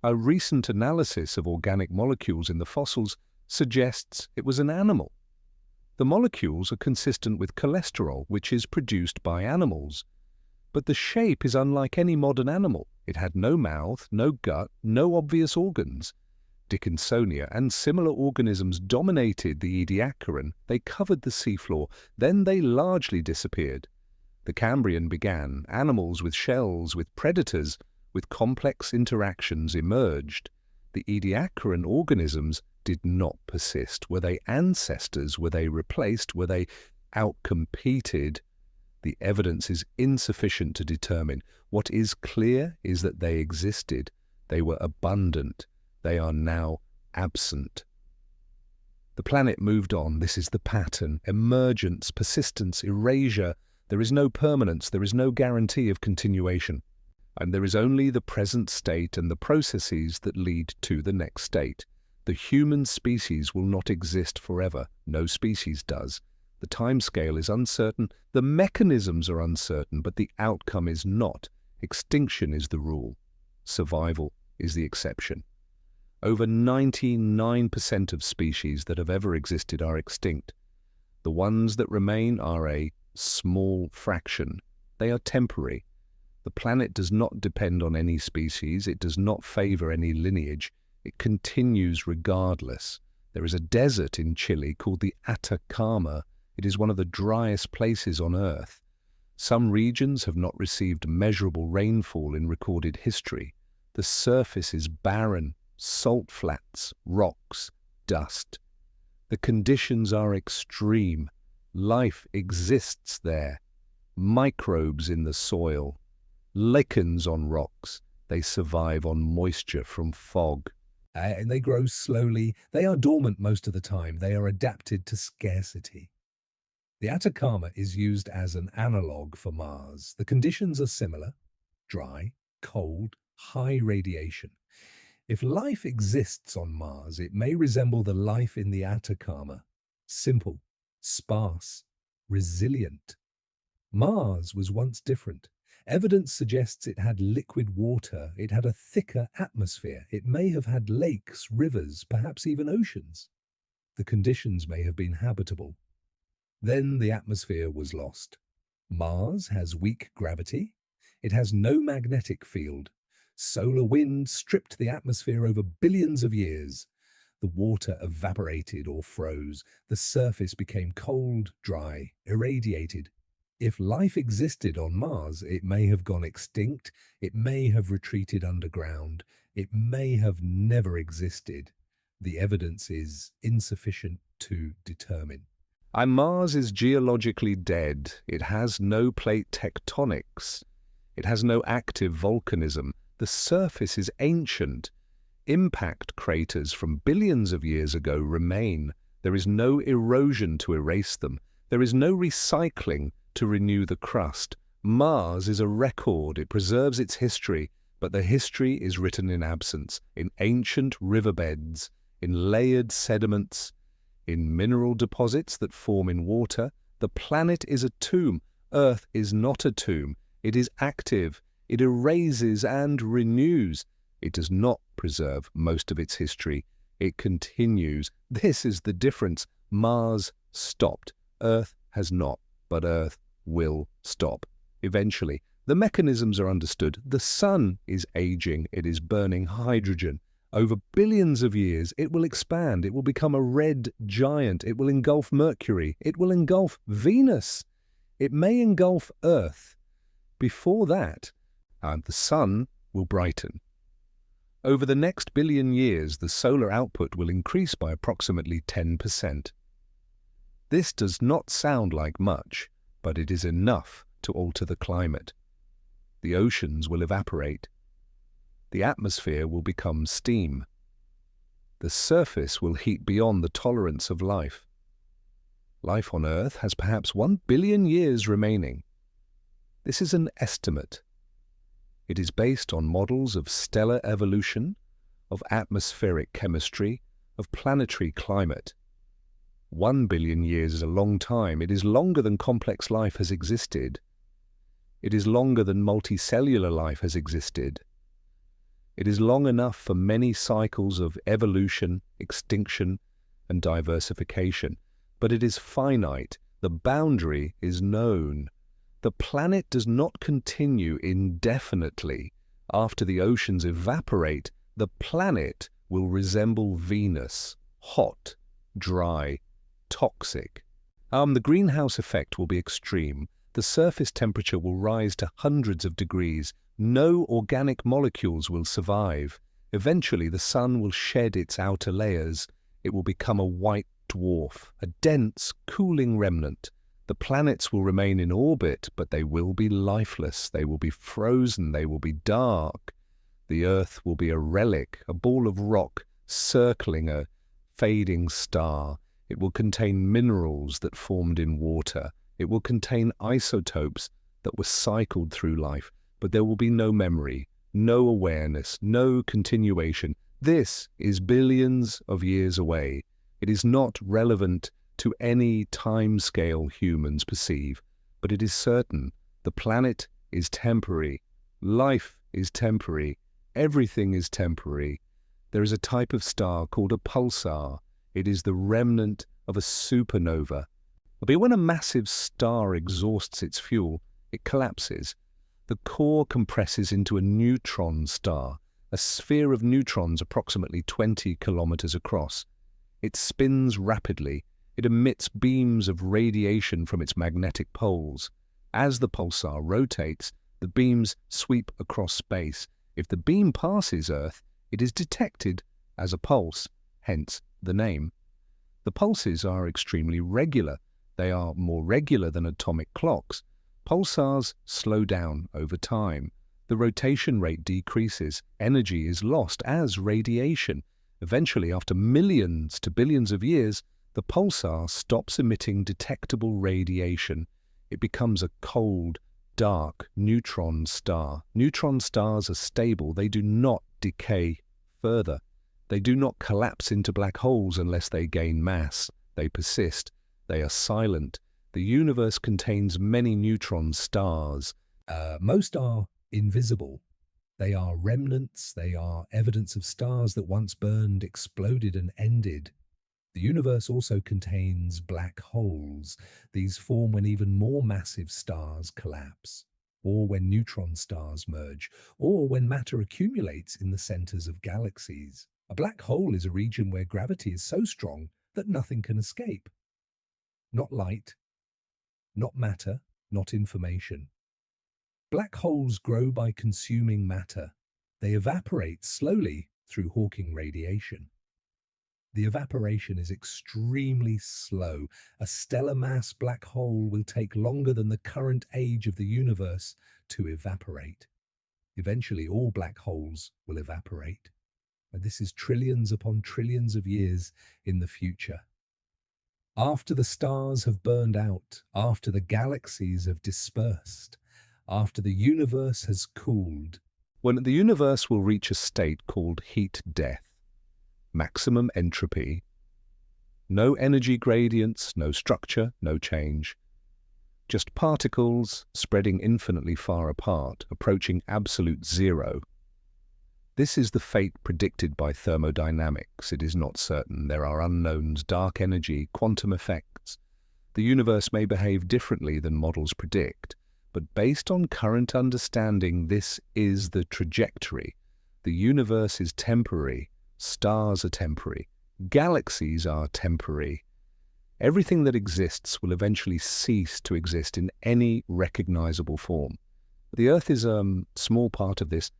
A recent analysis of organic molecules in the fossils suggests it was an animal. The molecules are consistent with cholesterol, which is produced by animals. But the shape is unlike any modern animal. It had no mouth, no gut, no obvious organs. Dickinsonia and similar organisms dominated the Ediacaran. They covered the seafloor. Then they largely disappeared. The Cambrian began. Animals with shells, with predators, with complex interactions emerged. The Ediacaran organisms did not persist. Were they ancestors? Were they replaced? Were they outcompeted? The evidence is insufficient to determine. What is clear is that they existed. They were abundant. They are now absent. The planet moved on. This is the pattern. Emergence, persistence, erasure. There is no permanence. There is no guarantee of continuation. And there is only the present state and the processes that lead to the next state. The human species will not exist forever. No species does. The timescale is uncertain. The mechanisms are uncertain, but the outcome is not. Extinction is the rule. Survival is the exception. Over 99% of species that have ever existed are extinct. The ones that remain are a small fraction. They are temporary. The planet does not depend on any species. It does not favor any lineage. It continues regardless. There is a desert in Chile called the Atacama. It is one of the driest places on Earth. Some regions have not received measurable rainfall in recorded history. The surface is barren. Salt flats, rocks, dust. The conditions are extreme. Life exists there. Microbes in the soil. Lichens on rocks. They survive on moisture from fog. And they grow slowly. They are dormant most of the time. They are adapted to scarcity. The Atacama is used as an analogue for Mars. The conditions are similar: dry, cold, high radiation. If life exists on Mars, it may resemble the life in the Atacama: simple, sparse, resilient. Mars was once different. Evidence suggests it had liquid water, it had a thicker atmosphere, it may have had lakes, rivers, perhaps even oceans. The conditions may have been habitable. Then the atmosphere was lost. Mars has weak gravity. It has no magnetic field. Solar wind stripped the atmosphere over billions of years. The water evaporated or froze. The surface became cold, dry, irradiated. If life existed on Mars, it may have gone extinct, it may have retreated underground, it may have never existed. The evidence is insufficient to determine. Mars is geologically dead. It has no plate tectonics. It has no active volcanism. The surface is ancient. Impact craters from billions of years ago remain. There is no erosion to erase them. There is no recycling to renew the crust. Mars is a record. It preserves its history, but the history is written in absence, in ancient riverbeds, in layered sediments, in mineral deposits that form in water. The planet is a tomb. Earth is not a tomb. It is active. It erases and renews. It does not preserve most of its history. It continues. This is the difference. Mars stopped. Earth has not, but Earth will stop. Eventually, the mechanisms are understood. The sun is aging. It is burning hydrogen. Over billions of years, it will expand. It will become a red giant. It will engulf Mercury. It will engulf Venus. It may engulf Earth. Before that, the sun will brighten. Over the next billion years, the solar output will increase by approximately 10%. This does not sound like much, but it is enough to alter the climate. The oceans will evaporate. The atmosphere will become steam. The surface will heat beyond the tolerance of life. Life on Earth has perhaps 1 billion years remaining. This is an estimate. It is based on models of stellar evolution, of atmospheric chemistry, of planetary climate. 1 billion years is a long time. It is longer than complex life has existed. It is longer than multicellular life has existed. It is long enough for many cycles of evolution, extinction, and diversification. But it is finite. The boundary is known. The planet does not continue indefinitely. After the oceans evaporate, the planet will resemble Venus, hot, dry, toxic. The greenhouse effect will be extreme. The surface temperature will rise to hundreds of degrees. No organic molecules will survive. Eventually, the sun will shed its outer layers. It will become a white dwarf, a dense, cooling remnant. The planets will remain in orbit, but they will be lifeless. They will be frozen. They will be dark. The Earth will be a relic, a ball of rock circling a fading star. It will contain minerals that formed in water. It will contain isotopes that were cycled through life. But there will be no memory, no awareness, no continuation. This is billions of years away. It is not relevant to any time scale humans perceive, but it is certain the planet is temporary. Life is temporary. Everything is temporary. There is a type of star called a pulsar. It is the remnant of a supernova. But when a massive star exhausts its fuel, it collapses. The core compresses into a neutron star, a sphere of neutrons approximately 20 kilometers across. It spins rapidly. It emits beams of radiation from its magnetic poles. As the pulsar rotates, the beams sweep across space. If the beam passes Earth, it is detected as a pulse, hence the name. The pulses are extremely regular. They are more regular than atomic clocks. Pulsars slow down over time. The rotation rate decreases. Energy is lost as radiation. Eventually, after millions to billions of years, the pulsar stops emitting detectable radiation. It becomes a cold, dark neutron star. Neutron stars are stable. They do not decay further. They do not collapse into black holes unless they gain mass. They persist. They are silent. The universe contains many neutron stars. Most are invisible. They are remnants. They are evidence of stars that once burned, exploded, and ended. The universe also contains black holes. These form when even more massive stars collapse. or when neutron stars merge, or when matter accumulates in the centers of galaxies. A black hole is a region where gravity is so strong that nothing can escape. Not light, not matter, not information. Black holes grow by consuming matter. They evaporate slowly through Hawking radiation. The evaporation is extremely slow. A stellar mass black hole will take longer than the current age of the universe to evaporate. Eventually, all black holes will evaporate. And this is trillions upon trillions of years in the future. After the stars have burned out, after the galaxies have dispersed, after the universe has cooled, when the universe will reach a state called heat death, maximum entropy, no energy gradients, no structure, no change, just particles spreading infinitely far apart, approaching absolute zero. This is the fate predicted by thermodynamics. It is not certain. There are unknowns, dark energy, quantum effects. The universe may behave differently than models predict, but based on current understanding, this is the trajectory. The universe is temporary. Stars are temporary. Galaxies are temporary. Everything that exists will eventually cease to exist in any recognizable form. The Earth is a small part of this.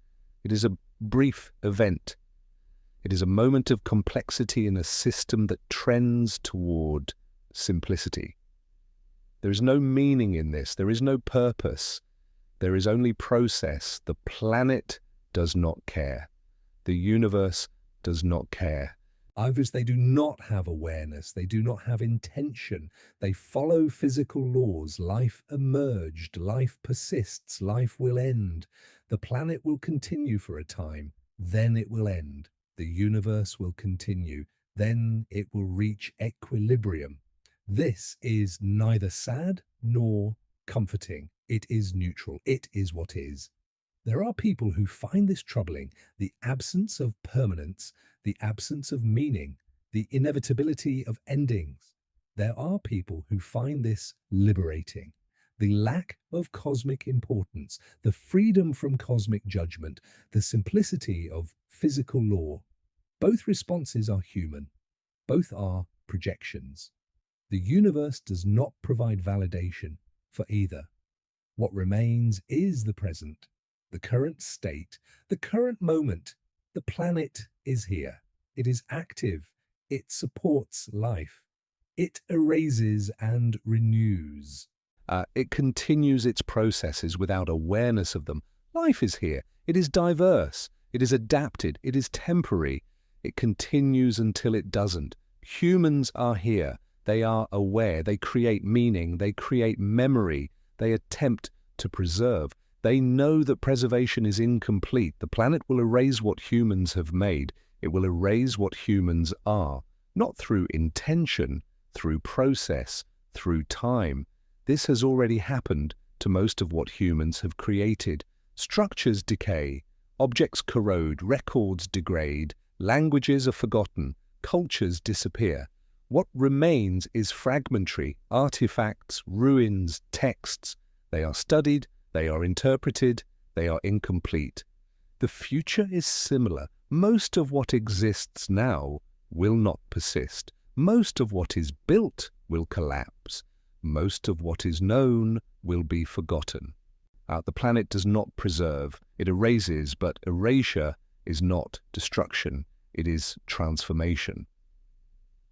It is a brief event. It is a moment of complexity in a system that trends toward simplicity. There is no meaning in this. There is no purpose. There is only process. The planet does not care. The universe does not care. Others, they do not have awareness. They do not have intention. They follow physical laws. Life emerged. Life persists. Life will end. The planet will continue for a time. Then it will end. The universe will continue. Then it will reach equilibrium. This is neither sad nor comforting. It is neutral. It is what is. There are people who find this troubling, the absence of permanence, the absence of meaning, the inevitability of endings. There are people who find this liberating, the lack of cosmic importance, the freedom from cosmic judgment, the simplicity of physical law. Both responses are human. Both are projections. The universe does not provide validation for either. What remains is the present, the current state, the current moment. The planet is here. It is active. It supports life. It erases and renews. It continues its processes without awareness of them. Life is here. It is diverse. It is adapted. It is temporary. It continues until it doesn't. Humans are here. They are aware. They create meaning. They create memory. They attempt to preserve. They know that preservation is incomplete. The planet will erase what humans have made. It will erase what humans are, not through intention, through process, through time. This has already happened to most of what humans have created. Structures decay, objects corrode, records degrade, languages are forgotten, cultures disappear. What remains is fragmentary, artifacts, ruins, texts. They are studied, they are interpreted, they are incomplete. The future is similar. Most of what exists now will not persist. Most of what is built will collapse. Most of what is known will be forgotten. The planet does not preserve, it erases, but erasure is not destruction, it is transformation.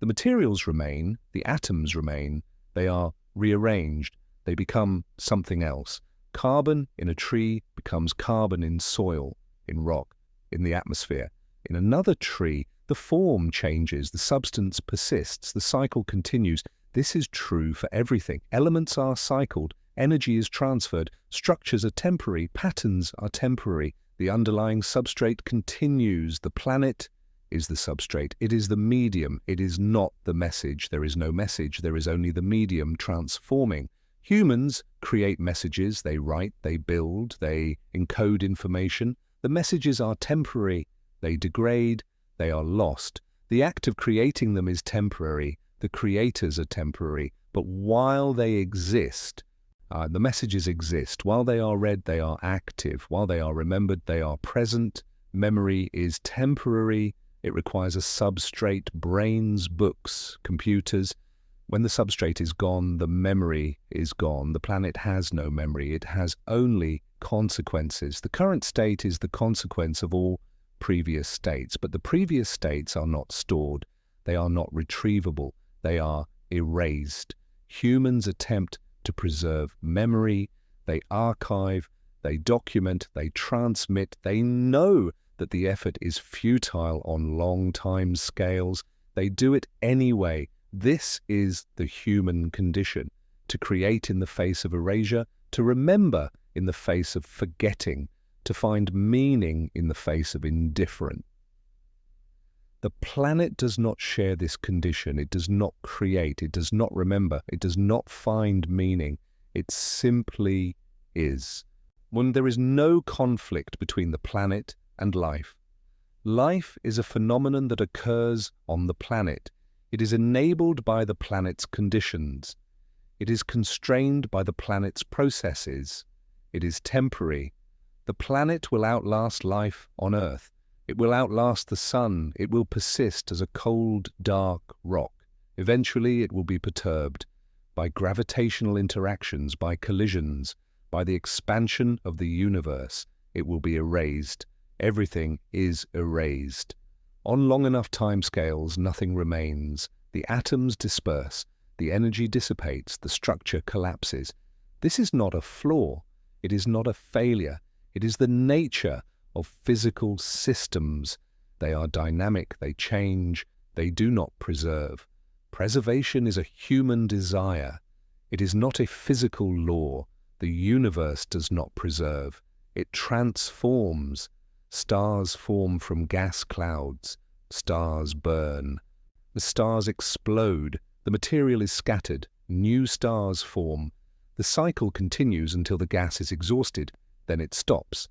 The materials remain, the atoms remain, they are rearranged, they become something else. Carbon in a tree becomes carbon in soil, in rock, in the atmosphere. In another tree, the form changes, the substance persists, the cycle continues. This is true for everything. Elements are cycled, energy is transferred, structures are temporary, patterns are temporary. The underlying substrate continues. The planet is the substrate. It is the medium. It is not the message. There is no message. There is only the medium transforming. Humans create messages. They write, they build, they encode information. The messages are temporary. They degrade. They are lost. The act of creating them is temporary. The creators are temporary. But while they exist, The messages exist. While they are read, they are active. While they are remembered, they are present. Memory is temporary. It requires a substrate, brains, books, computers. When the substrate is gone, the memory is gone. The planet has no memory. It has only consequences. The current state is the consequence of all previous states, but the previous states are not stored. They are not retrievable. They are erased. Humans attempt to preserve memory. They archive, they document, they transmit. They know that the effort is futile on long time scales. They do it anyway. This is the human condition: to create in the face of erasure, to remember in the face of forgetting, to find meaning in the face of indifference. The planet does not share this condition. It does not create. It does not remember. It does not find meaning. It simply is. When there is no conflict between the planet and life. Life is a phenomenon that occurs on the planet. It is enabled by the planet's conditions. It is constrained by the planet's processes. It is temporary. The planet will outlast life on Earth. It will outlast the sun. It will persist as a cold, dark rock. Eventually it will be perturbed by gravitational interactions, by collisions, by the expansion of the universe. It will be erased. Everything is erased. On long enough timescales, nothing remains. The atoms disperse. The energy dissipates. The structure collapses. This is not a flaw. It is not a failure. It is the nature of physical systems. They are dynamic, they change, they do not preserve. Preservation is a human desire. It is not a physical law. The universe does not preserve. It transforms. Stars form from gas clouds. Stars burn. The stars explode. The material is scattered. New stars form. The cycle continues until the gas is exhausted. Then it stops.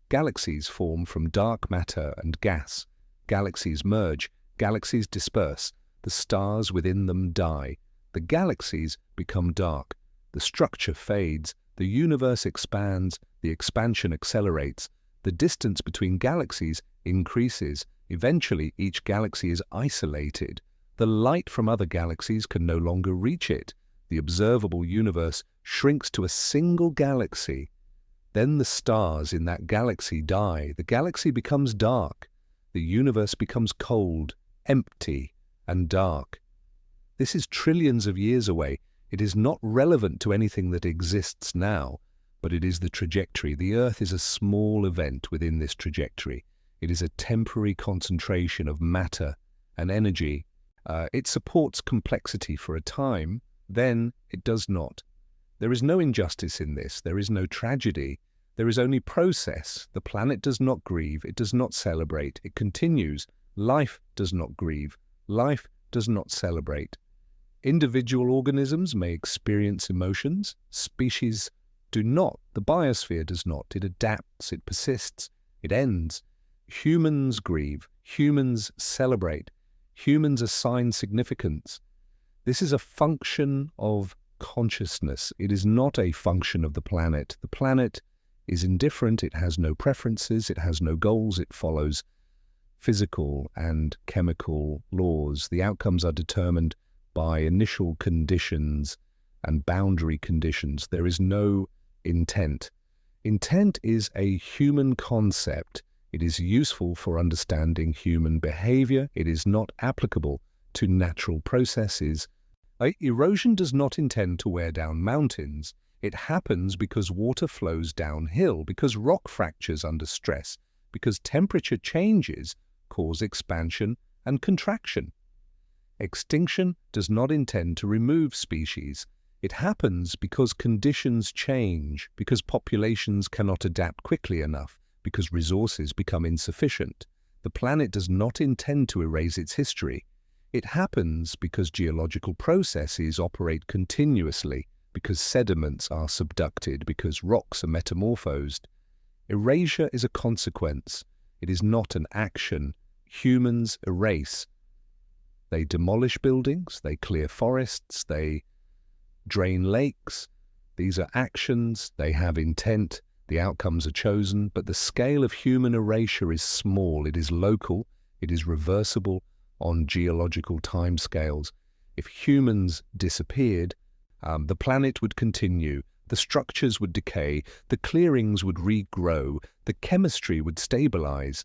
Galaxies form from dark matter and gas. Galaxies merge. Galaxies disperse. The stars within them die. The galaxies become dark. The structure fades. The universe expands. The expansion accelerates. The distance between galaxies increases. Eventually, each galaxy is isolated. The light from other galaxies can no longer reach it. The observable universe shrinks to a single galaxy. Then the stars in that galaxy die. The galaxy becomes dark. The universe becomes cold, empty, and dark. This is trillions of years away. It is not relevant to anything that exists now, but it is the trajectory. The Earth is a small event within this trajectory. It is a temporary concentration of matter and energy. It supports complexity for a time, then it does not. There is no injustice in this. There is no tragedy. There is only process. The planet does not grieve. It does not celebrate. It continues. Life does not grieve. Life does not celebrate. Individual organisms may experience emotions. Species do not. The biosphere does not. It adapts. It persists. It ends. Humans grieve. Humans celebrate. Humans assign significance. This is a function of consciousness. It is not a function of the planet. The planet is indifferent. It has no preferences. It has no goals. It follows physical and chemical laws. The outcomes are determined by initial conditions and boundary conditions. There is no intent. Intent is a human concept. It is useful for understanding human behavior. It is not applicable to natural processes. Erosion does not intend to wear down mountains. It happens because water flows downhill, because rock fractures under stress, because temperature changes cause expansion and contraction. Extinction does not intend to remove species. It happens because conditions change, because populations cannot adapt quickly enough, because resources become insufficient. The planet does not intend to erase its history. It happens because geological processes operate continuously, because sediments are subducted, because rocks are metamorphosed. Erasure is a consequence. It is not an action. Humans erase. They demolish buildings, they clear forests, they drain lakes, These are actions, they have intent, the outcomes are chosen, but the scale of human erasure is small, it is local, it is reversible on geological timescales. If humans disappeared, the planet would continue, the structures would decay, the clearings would regrow, the chemistry would stabilize.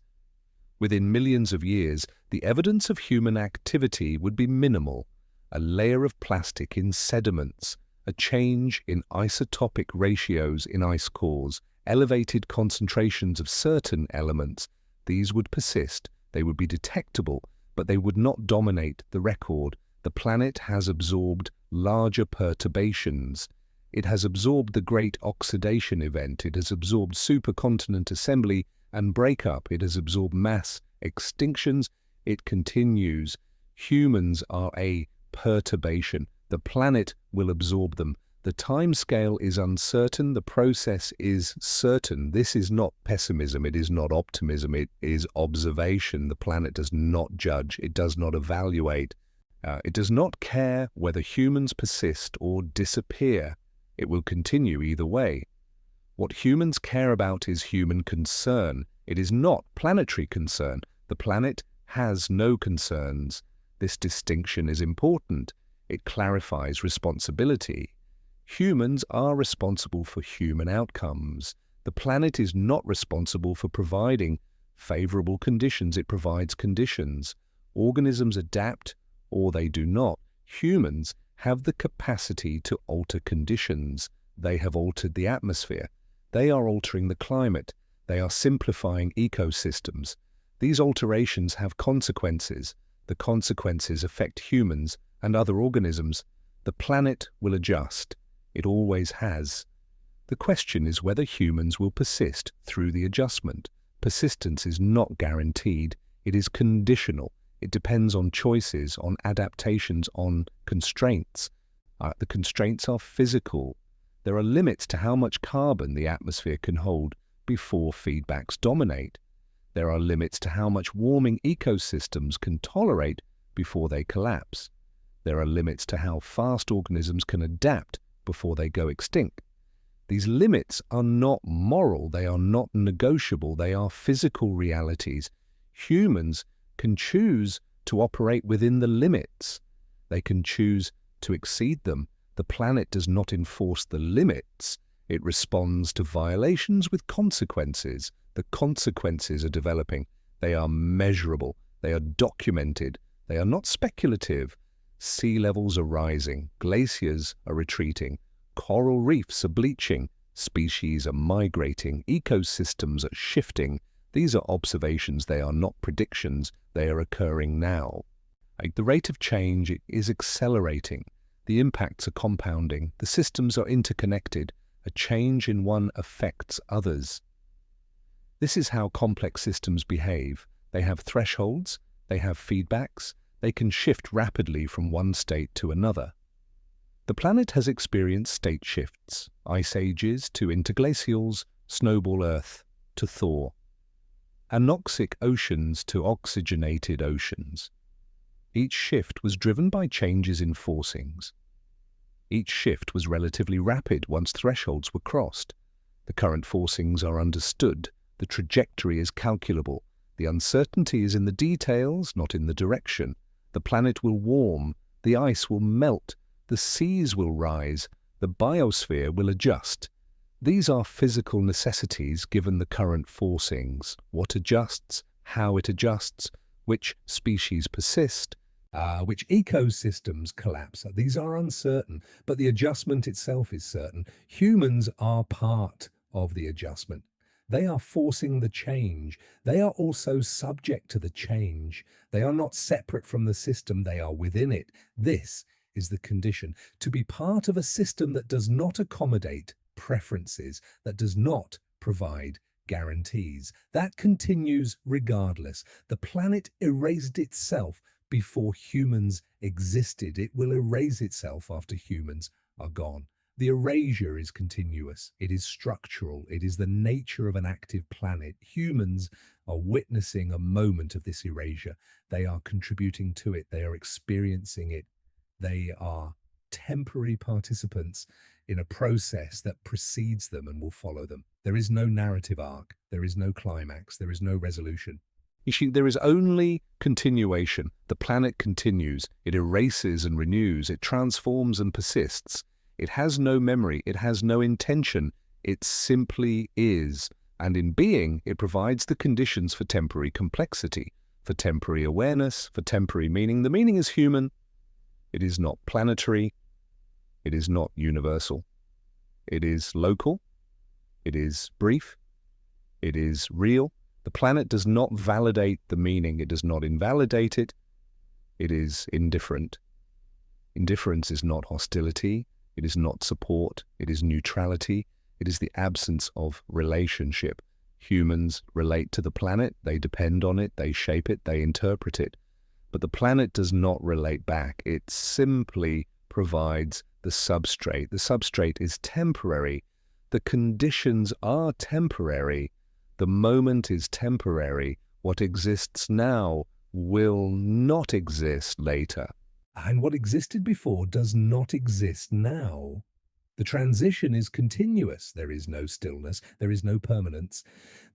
Within millions of years, the evidence of human activity would be minimal. A layer of plastic in sediments, a change in isotopic ratios in ice cores, elevated concentrations of certain elements, these would persist. They would be detectable, but they would not dominate the record. The planet has absorbed larger perturbations. It has absorbed the Great Oxidation Event. It has absorbed supercontinent assembly and breakup. It has absorbed mass extinctions. It continues. Humans are a perturbation. The planet will absorb them. The timescale is uncertain. The process is certain. This is not pessimism. It is not optimism. It is observation. The planet does not judge. It does not evaluate. It does not care whether humans persist or disappear. It will continue either way. What humans care about is human concern. It is not planetary concern. The planet has no concerns. This distinction is important. It clarifies responsibility. Humans are responsible for human outcomes. The planet is not responsible for providing favorable conditions. It provides conditions. Organisms adapt or they do not. Humans have the capacity to alter conditions. They have altered the atmosphere. They are altering the climate. They are simplifying ecosystems. These alterations have consequences. The consequences affect humans and other organisms. The planet will adjust. It always has. The question is whether humans will persist through the adjustment. Persistence is not guaranteed. It is conditional. It depends on choices, on adaptations, on constraints. The constraints are physical. There are limits to how much carbon the atmosphere can hold before feedbacks dominate. There are limits to how much warming ecosystems can tolerate before they collapse. There are limits to how fast organisms can adapt before they go extinct. These limits are not moral, they are not negotiable, they are physical realities. Humans can choose to operate within the limits. They can choose to exceed them. The planet does not enforce the limits. It responds to violations with consequences. The consequences are developing. They are measurable. They are documented. They are not speculative. Sea levels are rising. Glaciers are retreating. Coral reefs are bleaching. Species are migrating. Ecosystems are shifting. These are observations. They are not predictions. They are occurring now. The rate of change is accelerating. The impacts are compounding. The systems are interconnected. A change in one affects others. This is how complex systems behave. They have thresholds. They have feedbacks. They can shift rapidly from one state to another. The planet has experienced state shifts, ice ages to interglacials, Snowball Earth to thaw, anoxic oceans to oxygenated oceans. Each shift was driven by changes in forcings. Each shift was relatively rapid once thresholds were crossed. The current forcings are understood. The trajectory is calculable. The uncertainty is in the details, not in the direction. The planet will warm. The ice will melt. The seas will rise. The biosphere will adjust. These are physical necessities given the current forcings. What adjusts, how it adjusts, which species persist, which ecosystems collapse. These are uncertain, but the adjustment itself is certain. Humans are part of the adjustment. They are forcing the change. They are also subject to the change. They are not separate from the system. They are within it. This is the condition. To be part of a system that does not accommodate preferences, that does not provide guarantees. That continues regardless. The planet erased itself before humans existed. It will erase itself after humans are gone. The erasure is continuous. It is structural. It is the nature of an active planet. Humans are witnessing a moment of this erasure. They are contributing to it. They are experiencing it. They are temporary participants in a process that precedes them and will follow them. There is no narrative arc, there is no climax, there is no resolution. You see, there is only continuation. The planet continues, it erases and renews, it transforms and persists. It has no memory, it has no intention, it simply is. And in being, it provides the conditions for temporary complexity, for temporary awareness, for temporary meaning. The meaning is human, it is not planetary, it is not universal. It is local, it is brief, it is real. The planet does not validate the meaning, it does not invalidate it, it is indifferent. Indifference is not hostility, it is not support, it is neutrality, it is the absence of relationship. Humans relate to the planet, they depend on it, they shape it, they interpret it. But the planet does not relate back, it simply provides the substrate. The substrate is temporary, the conditions are temporary. The moment is temporary. What exists now will not exist later. And what existed before does not exist now. The transition is continuous. There is no stillness. There is no permanence.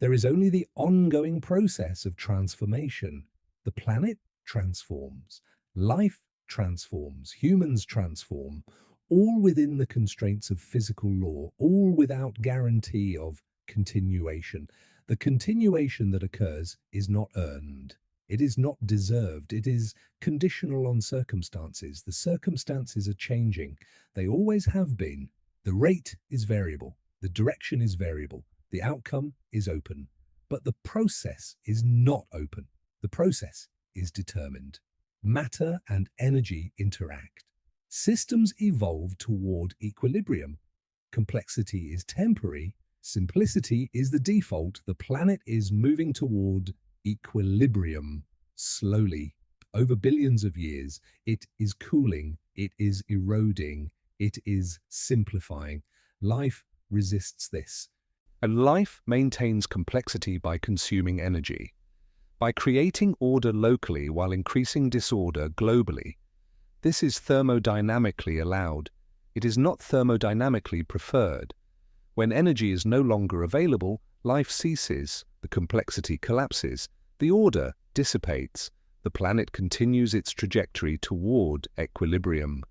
There is only the ongoing process of transformation. The planet transforms. Life transforms. Humans transform. All within the constraints of physical law. All without guarantee of continuation. The continuation that occurs is not earned. It is not deserved. It is conditional on circumstances. The circumstances are changing. They always have been. The rate is variable. The direction is variable. The outcome is open. But the process is not open. The process is determined. Matter and energy interact. Systems evolve toward equilibrium. Complexity is temporary. Simplicity is the default. The planet is moving toward equilibrium slowly. Over billions of years, it is cooling, it is eroding, it is simplifying. Life resists this. And life maintains complexity by consuming energy, by creating order locally while increasing disorder globally. This is thermodynamically allowed. It is not thermodynamically preferred. When energy is no longer available, life ceases, the complexity collapses, the order dissipates, the planet continues its trajectory toward equilibrium.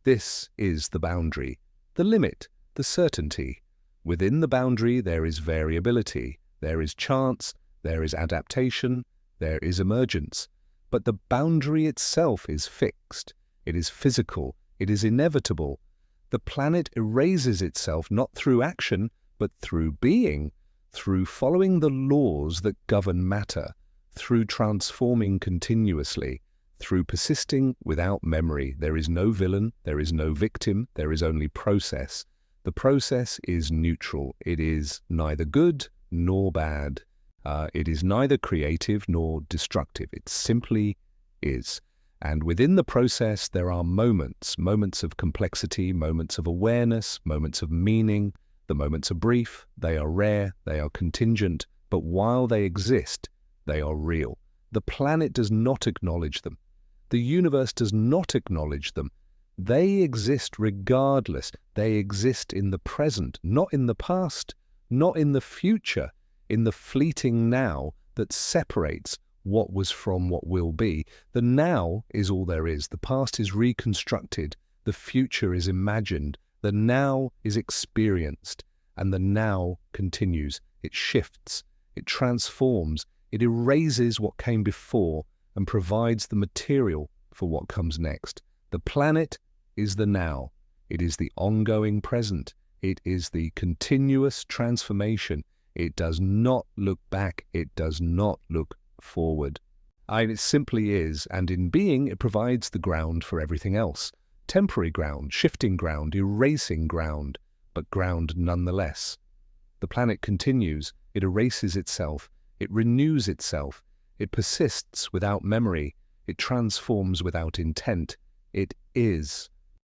This is the boundary, the limit, the certainty. Within the boundary there is variability, there is chance, there is adaptation, there is emergence. But the boundary itself is fixed, it is physical, it is inevitable. The planet erases itself not through action, but through being, through following the laws that govern matter, through transforming continuously, through persisting without memory. There is no villain, there is no victim, there is only process. The process is neutral. It is neither good nor bad. It is neither creative nor destructive. It simply is. And within the process, there are moments of complexity, moments of awareness, moments of meaning. The moments are brief, they are rare, they are contingent, but while they exist, they are real. The planet does not acknowledge them. The universe does not acknowledge them. They exist regardless. They exist in the present, not in the past, not in the future, in the fleeting now that separates what was from what will be. The now is all there is. The past is reconstructed. The future is imagined. The now is experienced. And the now continues. It shifts. It transforms. It erases what came before and provides the material for what comes next. The planet is the now. It is the ongoing present. It is the continuous transformation. It does not look back. It does not look forward. It simply is, and in being it provides the ground for everything else. Temporary ground, shifting ground, erasing ground, but ground nonetheless. The planet continues, it erases itself, it renews itself, it persists without memory, it transforms without intent. It is.